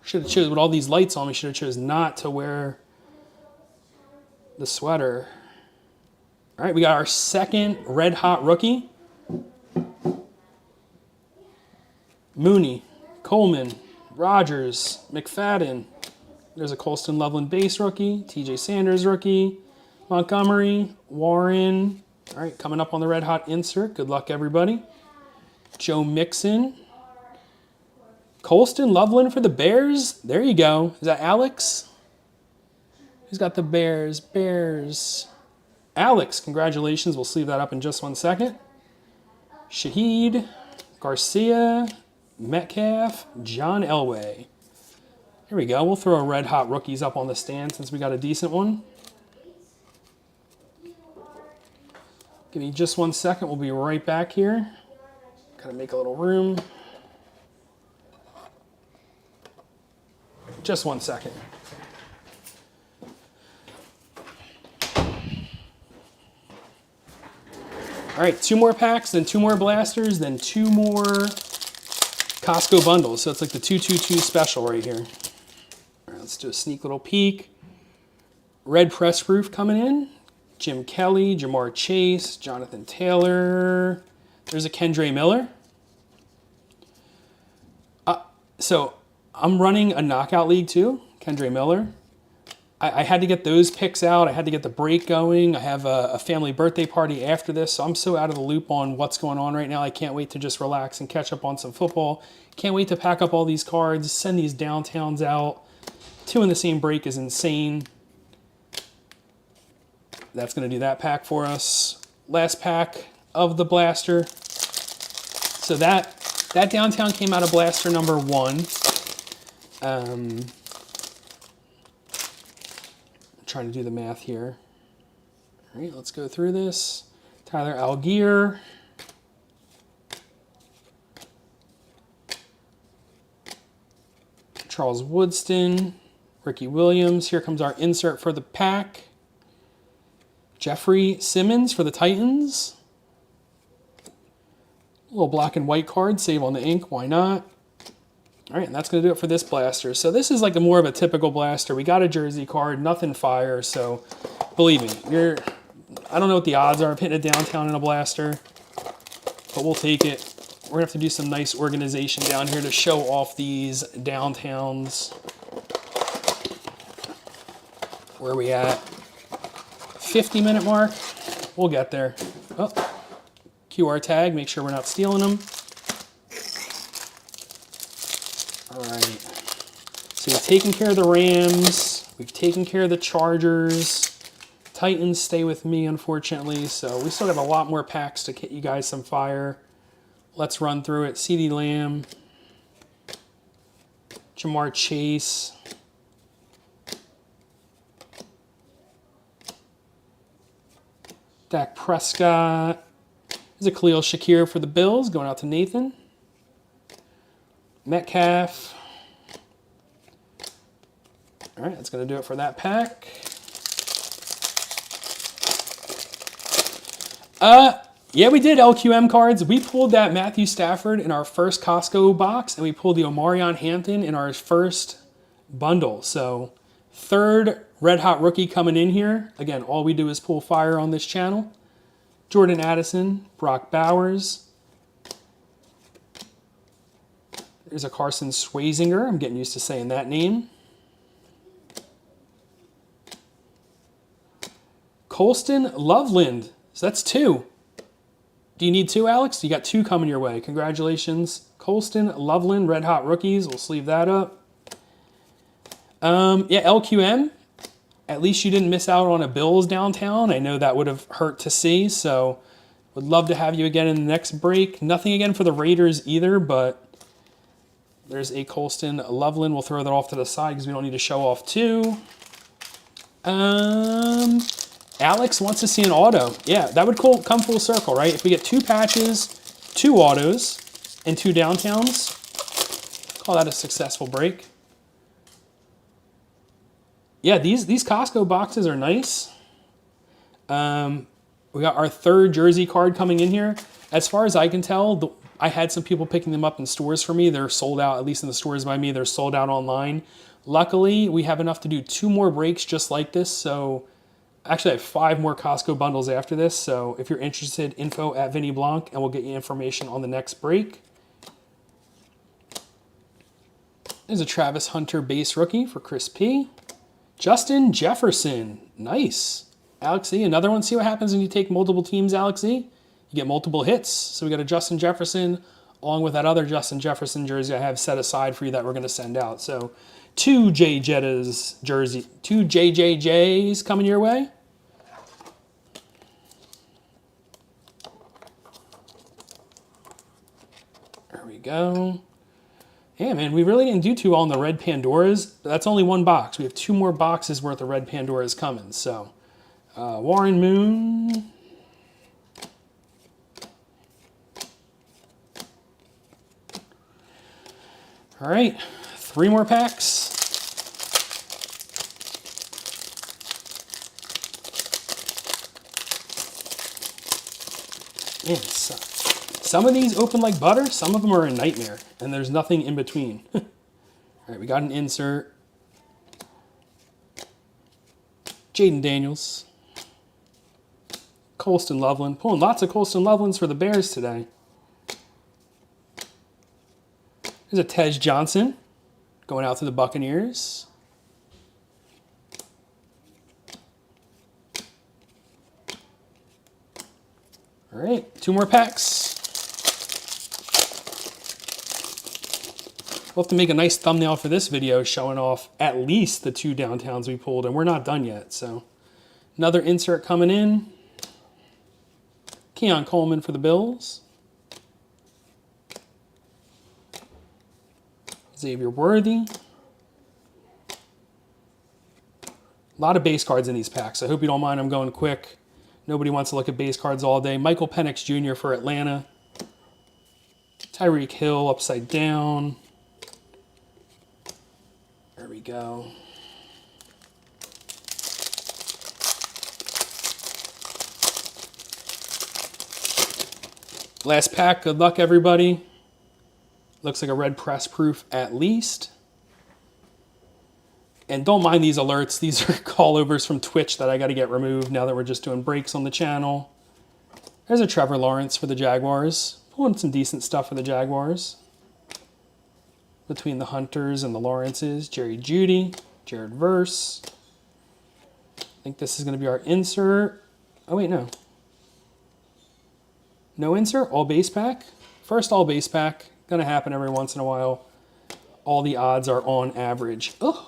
Should have chose, with all these lights on me, should have chose not to wear the sweater. All right, we got our second red hot rookie. Mooney, Coleman, Rogers, McFadden. There's a Colston Loveland base rookie, TJ Sanders rookie, Montgomery, Warren. All right, coming up on the red hot insert. Good luck, everybody. Joe Mixon. Colston Loveland for the Bears. There you go. Is that Alex? Who's got the Bears? Bears. Alex, congratulations. We'll sleeve that up in just 1 second. Shaheed, Garcia, Metcalf, John Elway. Here we go. We'll throw a red hot rookies up on the stand since we got a decent one. Give me just 1 second. We'll be right back here. Gotta make a little room. Just 1 second. All right, 2 more packs, then 2 more blasters, then 2 more Costco bundles. So it's like the 222 special right here. All right, let's do a sneak little peek. Red press proof coming in. Jim Kelly, Jamar Chase, Jonathan Taylor. There's a Kendre Miller. So I'm running a knockout league too, Kendre Miller. I had to get those picks out. I had to get the break going. I have a family birthday party after this, so I'm so out of the loop on what's going on right now. I can't wait to just relax and catch up on some football. Can't wait to pack up all these cards, send these downtowns out. 2 in the same break is insane. That's going to do that pack for us. Last pack of the blaster. So that downtown came out of blaster number 1. Trying to do the math here. All right, let's go through this. Tyler Algier. Charles Woodston. Ricky Williams. Here comes our insert for the pack. Jeffrey Simmons for the Titans. A little black and white card. Save on the ink. Why not? All right, and that's going to do it for this blaster. So this is like more of a typical blaster. We got a jersey card, nothing fire. So believe me, I don't know what the odds are of hitting a downtown in a blaster, but we'll take it. We're going to have to do some nice organization down here to show off these downtowns. Where are we at? 50-minute mark. We'll get there. Oh, QR tag, make sure we're not stealing them. All right, so we've taken care of the Rams, we've taken care of the Chargers. Titans stay with me, unfortunately, so we still have a lot more packs to get you guys some fire. Let's run through it. CeeDee Lamb, Jamar Chase, Dak Prescott. There's a Khalil Shakir for the Bills, going out to Nathan. Metcalf. All right, that's going to do it for that pack. Yeah, we did LQM cards. We pulled that Matthew Stafford in our first Costco box, and we pulled the Omarion Hampton in our first bundle. So 3rd Red Hot rookie coming in here. Again, all we do is pull fire on this channel. Jordan Addison, Brock Bowers. There's a Carson Schwarzenegger. I'm getting used to saying that name. Colston Loveland. So that's 2. Do you need 2, Alex? You got 2 coming your way. Congratulations. Colston Loveland, Red Hot Rookies. We'll sleeve that up. Yeah, LQM. At least you didn't miss out on a Bills downtown. I know that would have hurt to see, so would love to have you again in the next break. Nothing again for the Raiders either, but there's a Colston Loveland. We'll throw that off to the side because we don't need to show off 2. Alex wants to see an auto. Yeah, that would come full circle, right? If we get 2 patches, 2 autos, and 2 downtowns, call that a successful break. Yeah, these Costco boxes are nice. We got our 3rd jersey card coming in here. As far as I can tell, I had some people picking them up in stores for me. They're sold out, at least in the stores by me. They're sold out online. Luckily, we have enough to do 2 more breaks just like this. So actually, I have 5 more Costco bundles after this. So if you're interested, info@VinnyBlanc, and we'll get you information on the next break. There's a Travis Hunter base rookie for Chris P. Justin Jefferson. Nice. Alex E, another one. See what happens when you take multiple teams, Alex E? You get multiple hits. So we got a Justin Jefferson along with that other Justin Jefferson jersey I have set aside for you that we're going to send out. So 2 JJJs coming your way. There we go. Yeah, man, we really didn't do too well on the red Pandoras. But that's only 1 box. We have 2 more boxes worth of red Pandoras coming. So, Warren Moon. All right, 3 more packs. Man, some of these open like butter. Some of them are a nightmare, and there's nothing in between. All right, we got an insert. Jaden Daniels. Colston Loveland. Pulling lots of Colston Lovelands for the Bears today. There's a Tej Johnson going out to the Buccaneers. All right, 2 more packs. We'll have to make a nice thumbnail for this video showing off at least the 2 downtowns we pulled, and we're not done yet. So another insert coming in. Keon Coleman for the Bills. Xavier Worthy. A lot of base cards in these packs. I hope you don't mind, I'm going quick. Nobody wants to look at base cards all day. Michael Penix Jr. for Atlanta. Tyreek Hill upside down. There we go. Last pack. Good luck, everybody. Looks like a red press proof at least. And don't mind these alerts. These are callovers from Twitch that I got to get removed now that we're just doing breaks on the channel. There's a Trevor Lawrence for the Jaguars. Pulling some decent stuff for the Jaguars. Between the Hunters and the Lawrences. Jerry Jeudy, Jared Verse. I think this is going to be our insert. Oh, wait, no. No insert? All base pack? First all base pack. Going to happen every once in a while. All the odds are on average. Ugh.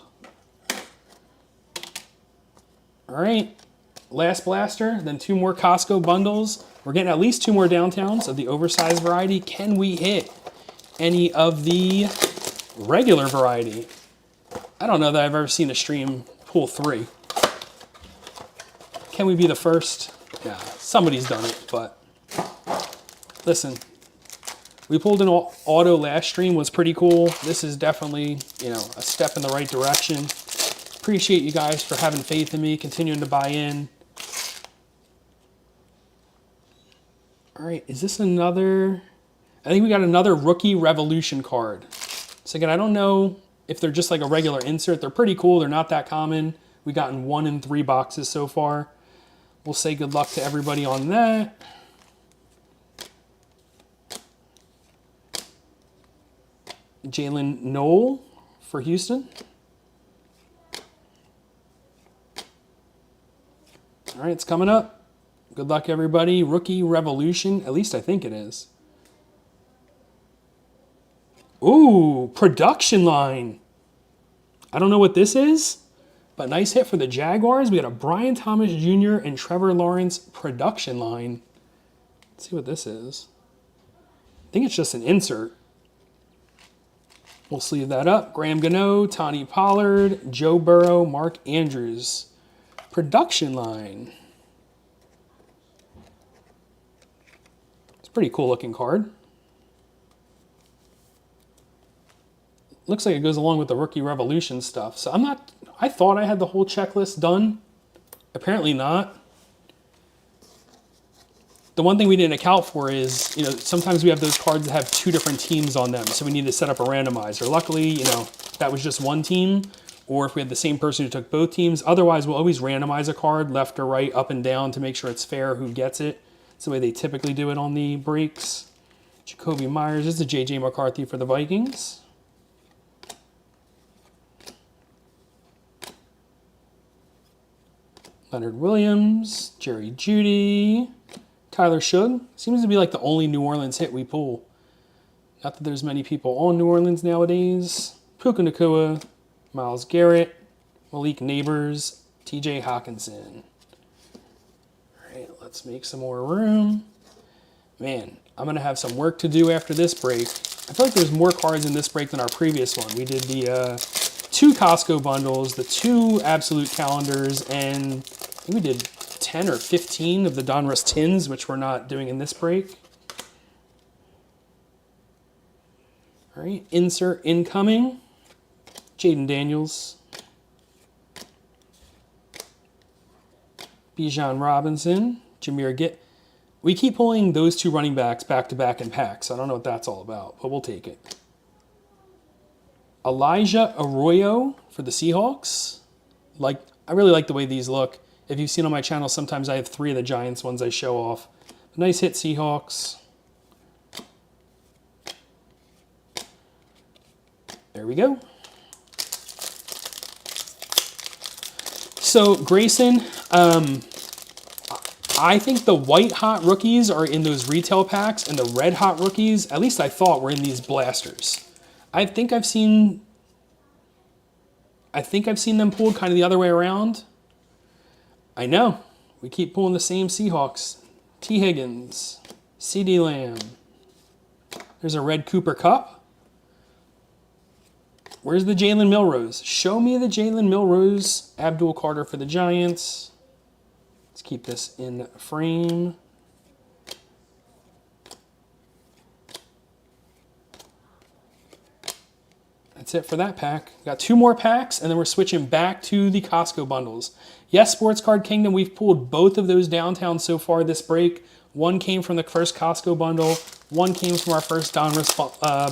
All right, last blaster, then 2 more Costco bundles. We're getting at least 2 more downtowns of the oversized variety. Can we hit any of the regular variety? I don't know that I've ever seen a stream pull 3. Can we be the first? Yeah, somebody's done it, but listen, we pulled an auto last stream, was pretty cool. This is definitely, you know, a step in the right direction. Appreciate you guys for having faith in me, continuing to buy in. All right, is this another? I think we got another Rookie Revolution card. So again, I don't know if they're just like a regular insert. They're pretty cool. They're not that common. We've gotten 1 in 3 boxes so far. We'll say good luck to everybody on that. Jalen Noel for Houston. All right, it's coming up. Good luck, everybody. Rookie Revolution. At least I think it is. Ooh, production line. I don't know what this is, but nice hit for the Jaguars. We got a Brian Thomas Jr. and Trevor Lawrence production line. Let's see what this is. I think it's just an insert. We'll sleeve that up. Graham Gano, Tony Pollard, Joe Burrow, Mark Andrews. Production line. It's a pretty cool looking card. Looks like it goes along with the Rookie Revolution stuff. So I thought I had the whole checklist done. Apparently not. The one thing we didn't account for is, sometimes we have those cards that have 2 different teams on them. So we need to set up a randomizer. Luckily, that was just one team. Or if we had the same person who took both teams. Otherwise, we'll always randomize a card left or right, up and down to make sure it's fair who gets it. It's the way they typically do it on the breaks. Jacoby Myers. This is J.J. McCarthy for the Vikings. Leonard Williams, Jerry Jeudy, Tyler Shug. Seems to be like the only New Orleans hit we pull. Not that there's many people on New Orleans nowadays. Puka Nacua, Myles Garrett, Malik Neighbors, TJ Hawkinson. All right, let's make some more room. Man, I'm going to have some work to do after this break. I feel like there's more cards in this break than our previous one. We did the 2 Costco bundles, the 2 Absolute calendars, and I think we did 10 or 15 of the Donruss tins, which we're not doing in this break. All right, insert incoming. Jaden Daniels. Bijan Robinson. Jahmyr Gibbs. We keep pulling those 2 running backs back-to-back in packs. I don't know what that's all about, but we'll take it. Elijah Arroyo for the Seahawks. I really like the way these look. If you've seen on my channel, sometimes I have 3 of the Giants ones I show off. Nice hit, Seahawks. There we go. So, Grayson, I think the white hot rookies are in those retail packs, and the red hot rookies, at least I thought, were in these blasters. I think I've seen them pulled kind of the other way around. I know. We keep pulling the same Seahawks. T. Higgins. CeeDee Lamb. There's a red Cooper Kupp. Where's the Jalen Milrose? Show me the Jalen Milrose. Abdul Carter for the Giants. Let's keep this in frame. That's it for that pack. Got 2 more packs, and then we're switching back to the Costco bundles. Yes, Sports Card Kingdom, we've pulled both of those downtown so far this break. One came from the first Costco bundle. One came from our first Donruss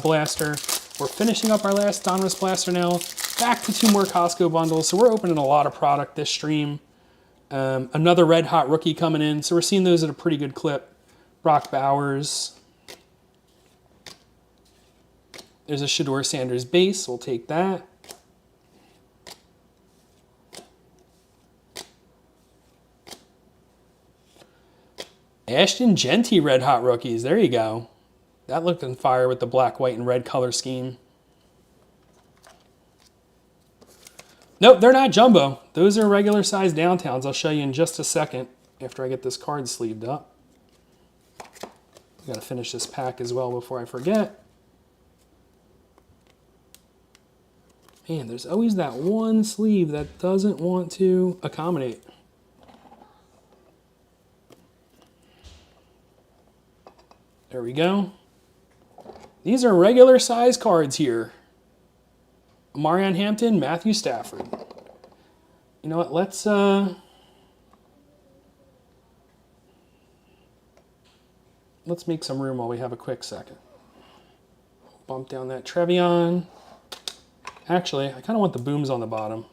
blaster. We're finishing up our last Donruss blaster now. Back to 2 more Costco bundles. So we're opening a lot of product this stream. Another red hot rookie coming in. So we're seeing those at a pretty good clip. Brock Bowers. There's a Shedeur Sanders base. We'll take that. Ashton Genty red hot rookies. There you go. That looked on fire with the black, white, and red color scheme. Nope, they're not jumbo. Those are regular size downtowns. I'll show you in just a second after I get this card sleeved up. Got to finish this pack as well before I forget. Man, there's always that one sleeve that doesn't want to accommodate. There we go. These are regular size cards here. Marion Hampton, Matthew Stafford. You know what, let's make some room while we have a quick second. Bump down that Trevion. Actually, I kind of want the booms on the bottom.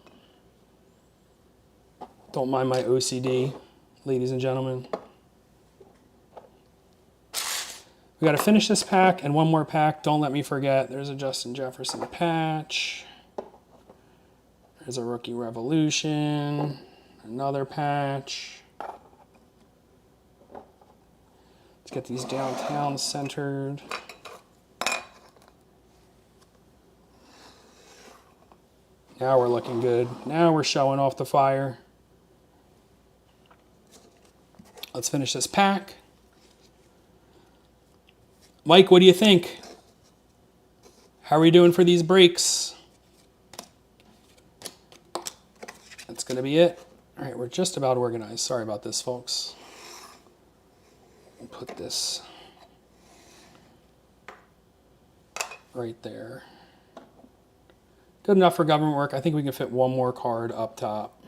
Don't mind my OCD, ladies and gentlemen. We got to finish this pack and one more pack. Don't let me forget. There's a Justin Jefferson patch. There's a Rookie Revolution. Another patch. Get these downtown centered. Now we're looking good. Now we're showing off the fire. Let's finish this pack. Mike, what do you think? How are we doing for these breaks? That's going to be it. All right, we're just about organized. Sorry about this, folks. We'll put this right there. Good enough for government work. I think we can fit one more card up top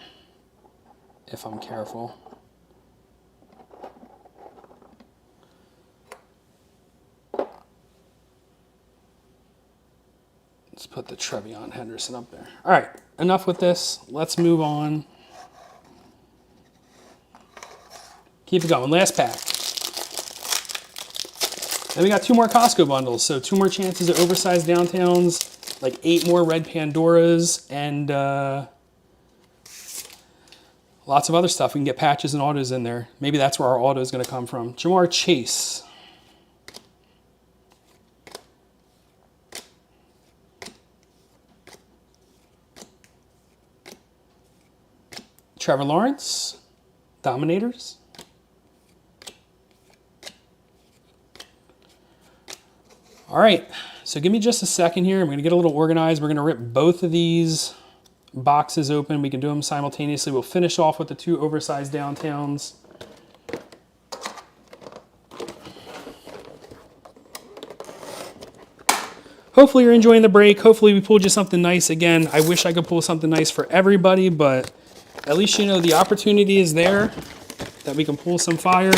if I'm careful. Let's put the Trevion Henderson up there. All right, enough with this. Let's move on. Keep it going. Last pack. And we got 2 more Costco bundles, so 2 more chances of oversized downtowns, like 8 more red Pandoras, and lots of other stuff. We can get patches and autos in there. Maybe that's where our auto is going to come from. Jamar Chase. Trevor Lawrence. Dominators. All right, so give me just a second here. I'm going to get a little organized. We're going to rip both of these boxes open. We can do them simultaneously. We'll finish off with the 2 oversized downtowns. Hopefully you're enjoying the break. Hopefully we pulled you something nice. Again, I wish I could pull something nice for everybody, but at least you know the opportunity is there that we can pull some fire.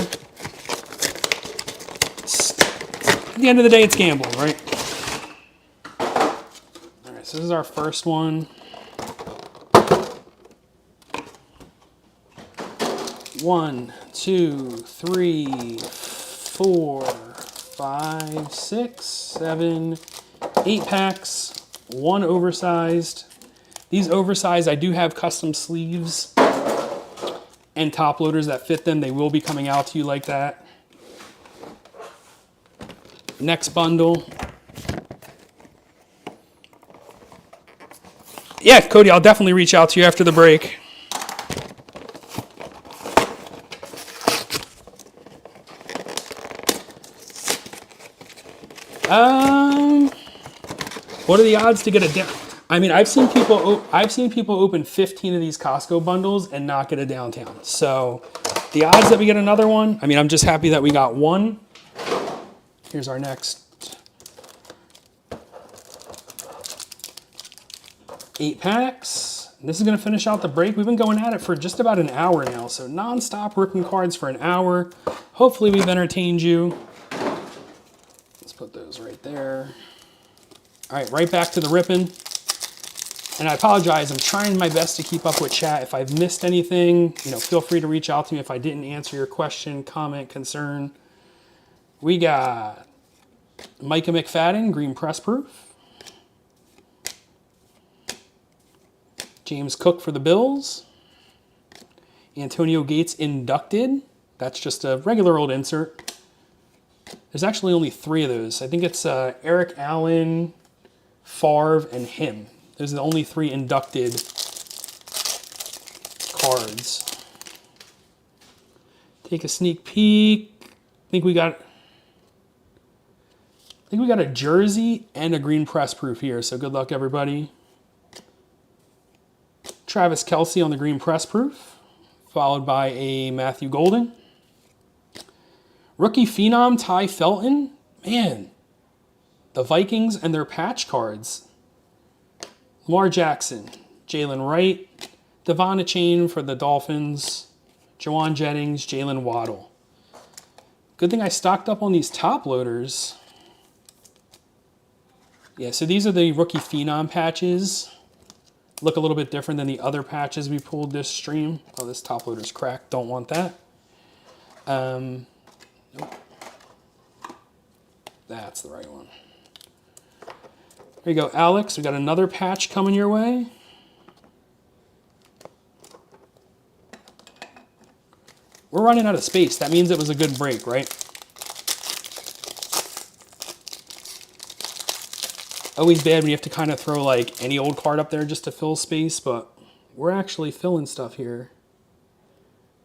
At the end of the day, it's gambling, right? All right, so this is our first one. 1, 2, 3, 4, 5, 6, 7, 8 packs, 1 oversized. These oversized, I do have custom sleeves and top loaders that fit them. They will be coming out to you like that. Next bundle. Yeah, Cody, I'll definitely reach out to you after the break. What are the odds to get a down? I mean, I've seen people open 15 of these Costco bundles and not get a downtown. So the odds that we get another one, I mean, I'm just happy that we got one. Here's our next 8 packs. This is going to finish out the break. We've been going at it for just about an hour now, so non-stop ripping cards for an hour. Hopefully we've entertained you. Let's put those right there. All right, right back to the ripping. And I apologize, I'm trying my best to keep up with chat. If I've missed anything, feel free to reach out to me if I didn't answer your question, comment, concern. We got Micah McFadden, green press proof. James Cook for the Bills. Antonio Gates inducted. That's just a regular old insert. There's actually only 3 of those. I think it's Eric Allen, Favre, and him. Those are the only 3 inducted cards. Take a sneak peek. I think we got a jersey and a green press proof here, so good luck, everybody. Travis Kelce on the green press proof, followed by a Matthew Golden. Rookie phenom Ty Felton. Man, the Vikings and their patch cards. Lamar Jackson, Jalen Wright, Devon Achane for the Dolphins, Jawan Jennings, Jalen Waddle. Good thing I stocked up on these top loaders. Yeah, so these are the rookie phenom patches. Look a little bit different than the other patches we pulled this stream. Oh, this top loader's cracked. Don't want that. Nope. That's the right one. There you go, Alex. We got another patch coming your way. We're running out of space. That means it was a good break, right? Always bad when you have to kind of throw like any old card up there just to fill space, but we're actually filling stuff here.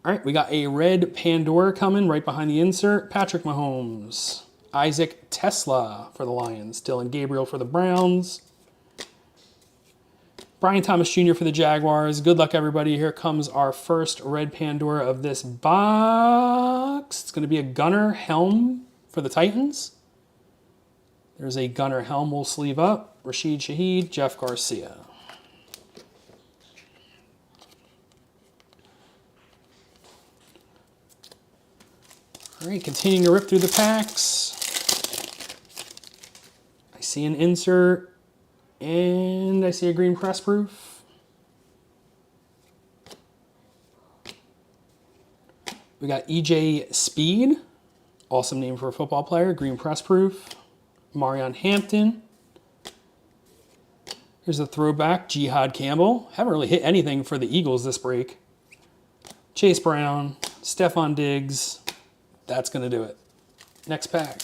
All right, we got a red Pandora coming right behind the insert. Patrick Mahomes. Isaac Tesla for the Lions. Dylan Gabriel for the Browns. Brian Thomas Jr. for the Jaguars. Good luck, everybody. Here comes our first red Pandora of this box. It's going to be a Gunner helm for the Titans. There's a Gunner helm we'll sleeve up. Rashid Shaheed, Jeff Garcia. All right, continuing to rip through the packs. I see an insert, and I see a green press proof. We got EJ Speed, awesome name for a football player, green press proof. Marion Hampton. Here's a throwback, Jihad Campbell. Haven't really hit anything for the Eagles this break. Chase Brown, Stephon Diggs. That's going to do it. Next pack.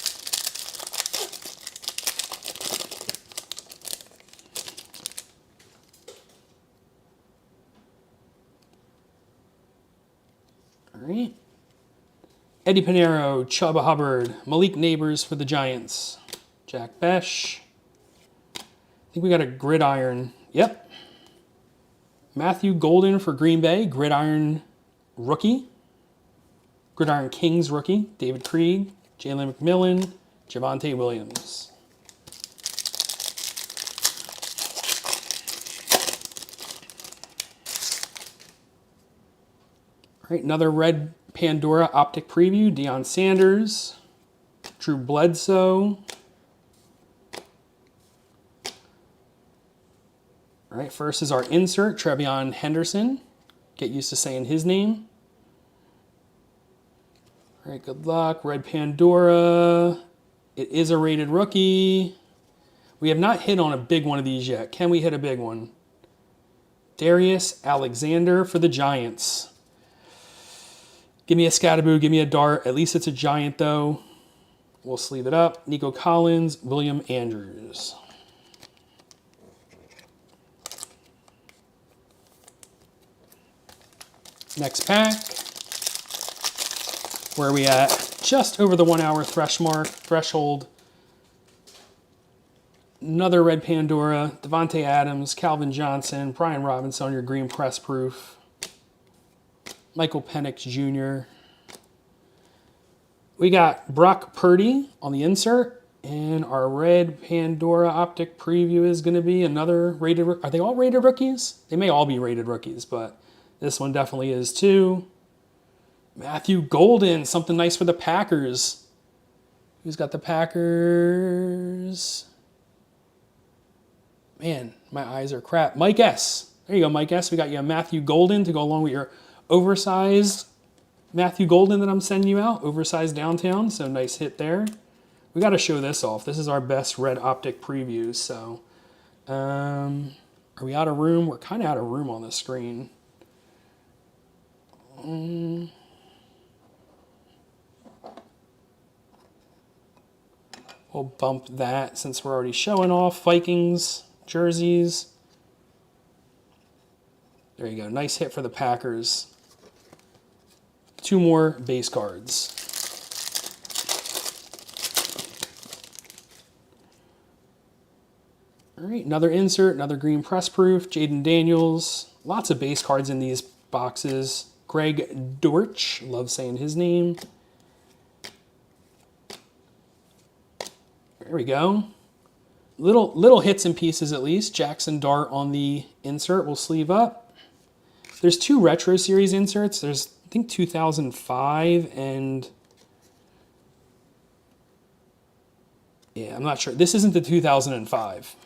All right. Eddie Pinheiro, Chuba Hubbard, Malik Neighbors for the Giants. Jack Besh. I think we got a gridiron. Yep. Matthew Golden for Green Bay, gridiron rookie. Gridiron Kings rookie, David Krieg, Jalen McMillan, Javonte Williams. All right, another red Pandora Optic Preview, Deion Sanders, Drew Bledsoe. All right, first is our insert, Trevion Henderson. Get used to saying his name. All right, good luck. Red Pandora. It is a rated rookie. We have not hit on a big one of these yet. Can we hit a big one? Darius Alexander for the Giants. Give me a Scatterboo, give me a dart. At least it's a Giant, though. We'll sleeve it up. Nico Collins, William Andrews. Next pack. Where are we at? Just over the 1 hour threshold. Another red Pandora, Devontae Adams, Calvin Johnson, Brian Robinson on your green press proof. Michael Penix Jr. We got Brock Purdy on the insert, and our red Pandora Optic Preview is going to be another rated. Are they all rated rookies? They may all be rated rookies, but this one definitely is too. Matthew Golden, something nice for the Packers. Who's got the Packers? Man, my eyes are crap. Mike S. There you go, Mike S. We got you a Matthew Golden to go along with your oversized Matthew Golden that I'm sending you out. Oversized downtown, so nice hit there. We got to show this off. This is our best red optic preview. So, are we out of room? We're kind of out of room on the screen. We'll bump that since we're already showing off Vikings jerseys. There you go. Nice hit for the Packers. 2 more base cards. All right, another insert, another green press proof. Jaden Daniels. Lots of base cards in these boxes. Greg Dortch. Love saying his name. There we go. Little hits and pieces at least. Jackson Dart on the insert. We'll sleeve up. There's 2 Retro Series inserts. There's, I think, 2005 and... yeah, I'm not sure. This isn't the 2005.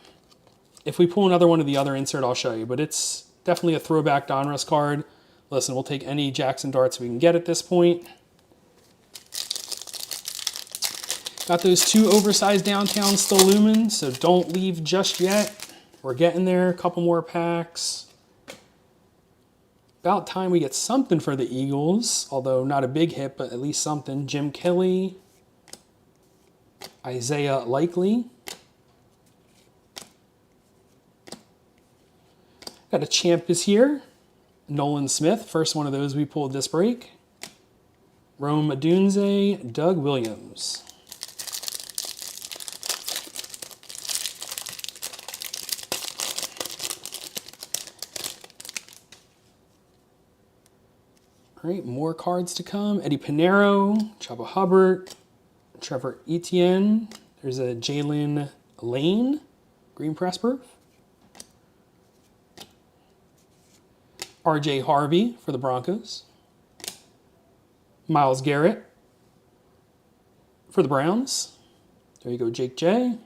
If we pull another one of the other insert, I'll show you. But it's definitely a throwback Donruss card. Listen, we'll take any Jackson Darts we can get at this point. Got those 2 oversized downtowns still looming, so don't leave just yet. We're getting there. A couple more packs. About time we get something for the Eagles, although not a big hit, but at least something. Jim Kelly, Isaiah Likely, Got a champ is here. Nolan Smith, first one of those we pulled this break. Rome Odunze, Doug Williams. All right, more cards to come. Eddie Pinero, Chubba Hubbard, Trevor Etienne. There's a Jalen Lane, green press proof. RJ Harvey for the Broncos. Myles Garrett for the Browns. There you go, Jake J.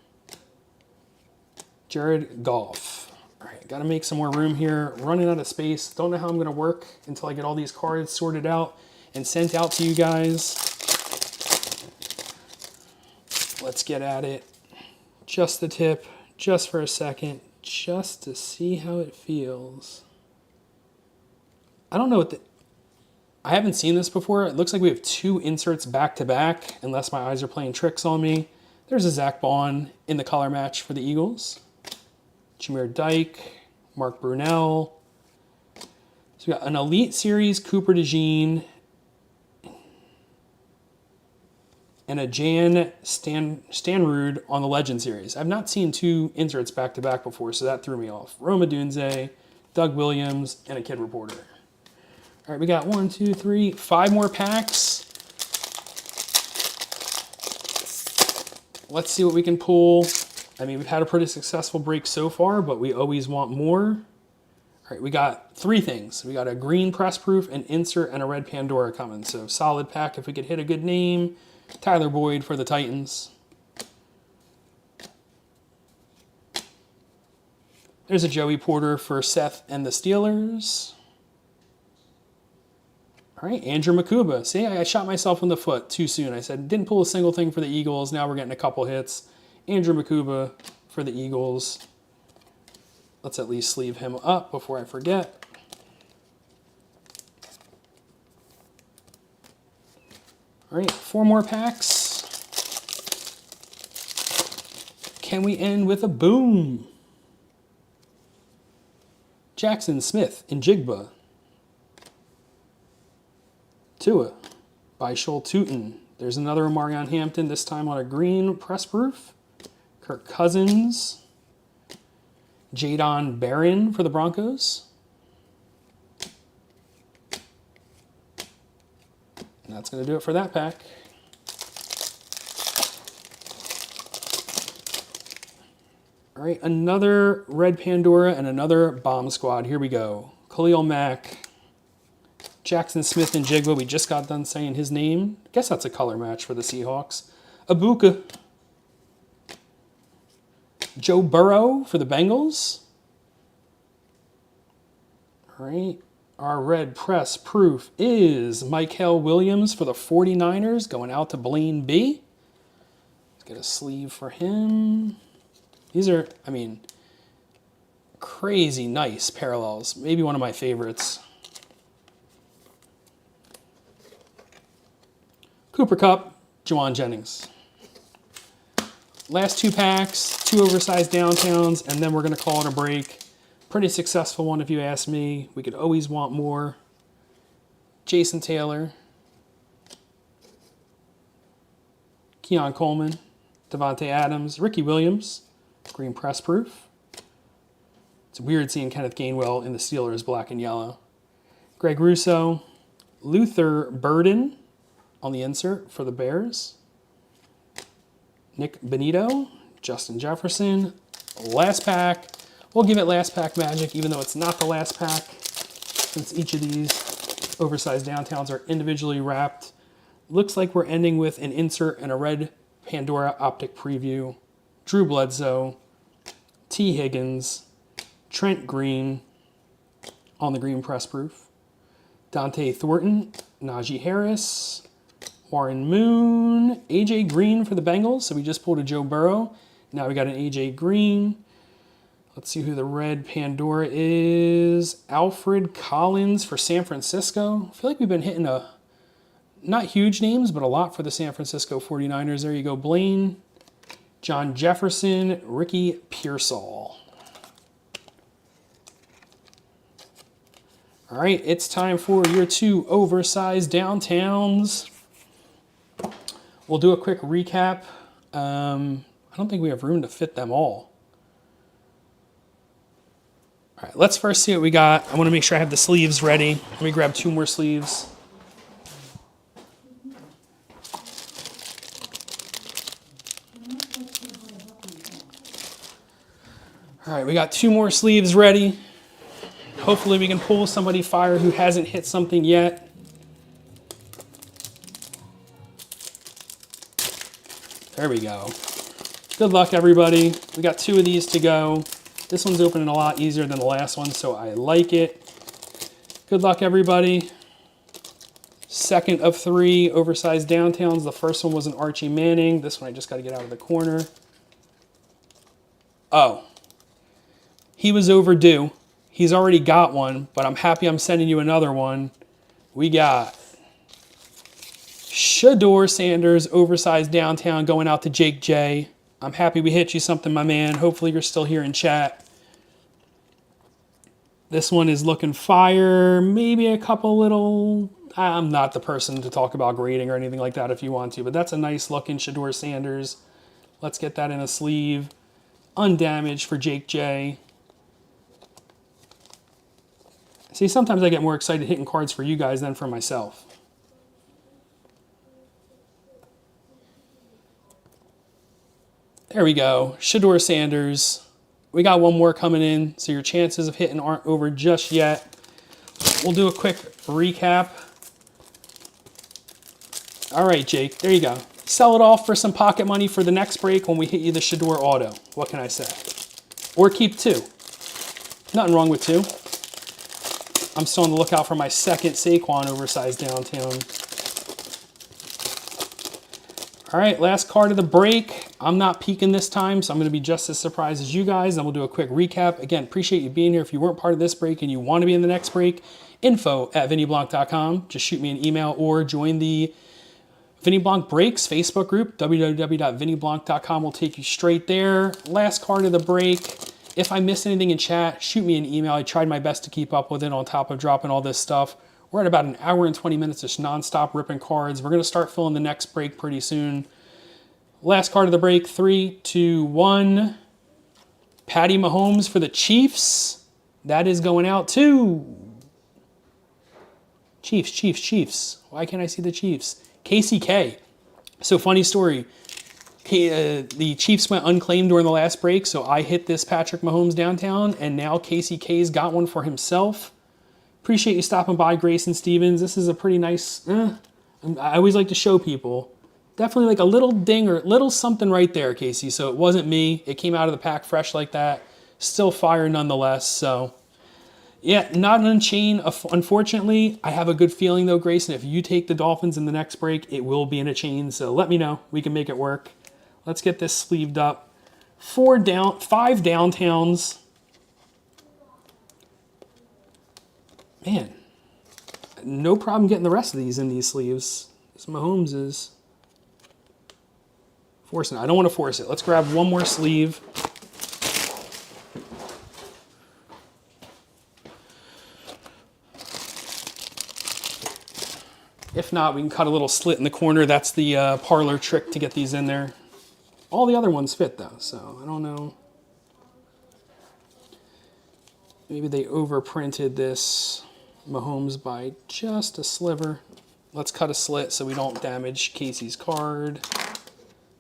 Jared Goff. All right, got to make some more room here. Running out of space. Don't know how I'm going to work until I get all these cards sorted out and sent out to you guys. Let's get at it. Just the tip, just for a second, just to see how it feels. I don't know what I haven't seen this before. It looks like we have two inserts back to back, unless my eyes are playing tricks on me. There's a Zach Bond in the color match for the Eagles. Jameer Dyke, Mark Brunell. So we got an Elite Series Cooper DeJean and a Jan Stanrud on the Legend Series. I've not seen two inserts back to back before, so that threw me off. Rome Odunze, Doug Williams, and a Kid Reporter. All right, we got 1, 2, 3, 5 more packs. Let's see what we can pull. I mean, we've had a pretty successful break so far, but we always want more. All right, we got 3 things. We got a green press proof, an insert, and a red Pandora coming. So solid pack if we could hit a good name. Tyler Boyd for the Titans. There's a Joey Porter for Seth and the Steelers. All right, Andrew Makuba. See, I shot myself in the foot too soon. I said, didn't pull a single thing for the Eagles. Now we're getting a couple hits. Andrew Makuba for the Eagles. Let's at least sleeve him up before I forget. All right, 4 more packs. Can we end with a boom? Jackson Smith and Jigba. Tua by Schultz-Tootin. There's another Omarion Hampton, this time on a green press proof. Kirk Cousins. Jadon Barron for the Broncos. And that's going to do it for that pack. All right, another red Pandora and another bomb squad. Here we go. Khalil Mack. Jackson Smith and Jigba, we just got done saying his name. I guess that's a color match for the Seahawks. Abuka. Joe Burrow for the Bengals. All right. Our red press proof is Mykel Williams for the 49ers, going out to Blaine B. Let's get a sleeve for him. These are, I mean, crazy nice parallels. Maybe one of my favorites. Cooper Kupp, Juwan Jennings. Last 2 packs, 2 oversized downtowns, and then we're going to call it a break. Pretty successful one if you ask me. We could always want more. Jason Taylor. Keon Coleman. Devontae Adams. Ricky Williams. Green press proof. It's weird seeing Kenneth Gainwell in the Steelers black and yellow. Greg Russo. Luther Burden on the insert for the Bears. Nick Benito, Justin Jefferson. Last pack. We'll give it last pack magic, even though it's not the last pack, since each of these oversized downtowns are individually wrapped. Looks like we're ending with an insert and a red Pandora optic preview. Drew Bledsoe, T. Higgins, Trent Green on the green press proof. Dante Thornton, Najee Harris, Warren Moon, AJ Green for the Bengals. So we just pulled a Joe Burrow. Now we got an AJ Green. Let's see who the red Pandora is. Alfred Collins for San Francisco. I feel like we've been hitting not huge names, but a lot for the San Francisco 49ers. There you go, Blaine. John Jefferson, Ricky Pearsall. All right, it's time for your 2 oversized downtowns. We'll do a quick recap. I don't think we have room to fit them all. All right, let's first see what we got. I want to make sure I have the sleeves ready. Let me grab 2 more sleeves. All right, we got 2 more sleeves ready. Hopefully we can pull somebody fire who hasn't hit something yet. There we go. Good luck, everybody. We got 2 of these to go. This one's opening a lot easier than the last one, so I like it. Good luck, everybody. Second of 3 oversized downtowns. The first one was an Archie Manning. This one I just got to get out of the corner. Oh. He was overdue. He's already got one, but I'm happy I'm sending you another one. We got Shedeur Sanders, oversized downtown, going out to Jake J. I'm happy we hit you something, my man. Hopefully you're still here in chat. This one is looking fire. Maybe a couple little... I'm not the person to talk about grading or anything like that if you want to, but that's a nice looking Shedeur Sanders. Let's get that in a sleeve. Undamaged for Jake J. See, sometimes I get more excited hitting cards for you guys than for myself. There we go. Shedeur Sanders. We got one more coming in, so your chances of hitting aren't over just yet. We'll do a quick recap. All right, Jake, there you go. Sell it off for some pocket money for the next break when we hit you the Shedeur Auto. What can I say? Or keep 2. Nothing wrong with 2. I'm still on the lookout for my second Saquon oversized downtown. All right, last card of the break. I'm not peeking this time, so I'm going to be just as surprised as you guys. And we'll do a quick recap. Again, appreciate you being here. If you weren't part of this break and you want to be in the next break, info@VinnyBlanc.com. Just shoot me an email or join the VinnyBlanc Breaks Facebook group. www.vinnyblanc.com will take you straight there. Last card of the break. If I missed anything in chat, shoot me an email. I tried my best to keep up with it on top of dropping all this stuff. We're at about an hour and 20 minutes just nonstop ripping cards. We're going to start filling the next break pretty soon. Last card of the break, 3, 2, 1. Patty Mahomes for the Chiefs. That is going out to Chiefs. Why can't I see the Chiefs? KCK. So funny story. The Chiefs went unclaimed during the last break, so I hit this Patrick Mahomes downtown, and now KCK's got one for himself. Appreciate you stopping by, Grayson Stevens. This is a pretty nice... I always like to show people. Definitely like a little ding or little something right there, Casey. So it wasn't me. It came out of the pack fresh like that. Still fire nonetheless, so... Yeah, not an Unchained, unfortunately. I have a good feeling, though, Grayson. If you take the Dolphins in the next break, it will be in a chain, so let me know. We can make it work. Let's get this sleeved up. 5 downtowns. Man, no problem getting the rest of these in these sleeves. This Mahomes is forcing it. I don't want to force it. Let's grab one more sleeve. If not, we can cut a little slit in the corner. That's the parlor trick to get these in there. All the other ones fit, though, so I don't know. Maybe they overprinted this Mahomes by just a sliver. Let's cut a slit so we don't damage Casey's card.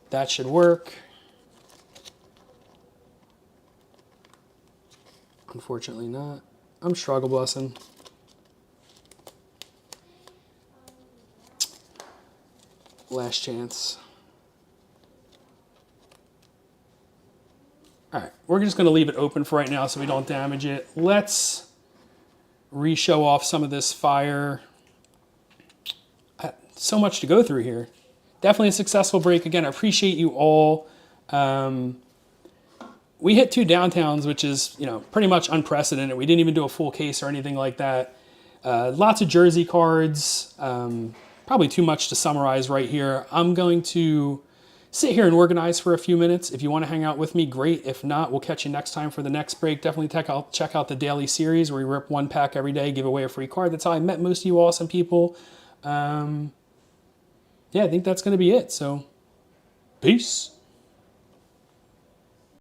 That should work. Unfortunately not. I'm struggle bussing. Last chance. All right, we're just going to leave it open for right now so we don't damage it. Let's re-show off some of this fire. So much to go through here. Definitely a successful break. Again, I appreciate you all. We hit 2 downtowns, which is, pretty much unprecedented. We didn't even do a full case or anything like that. Lots of jersey cards. Probably too much to summarize right here. I'm going to sit here and organize for a few minutes. If you want to hang out with me, great. If not, we'll catch you next time for the next break. Definitely check out the daily series where we rip one pack every day, give away a free card. That's how I met most of you awesome people. Yeah, I think that's going to be it. So, peace.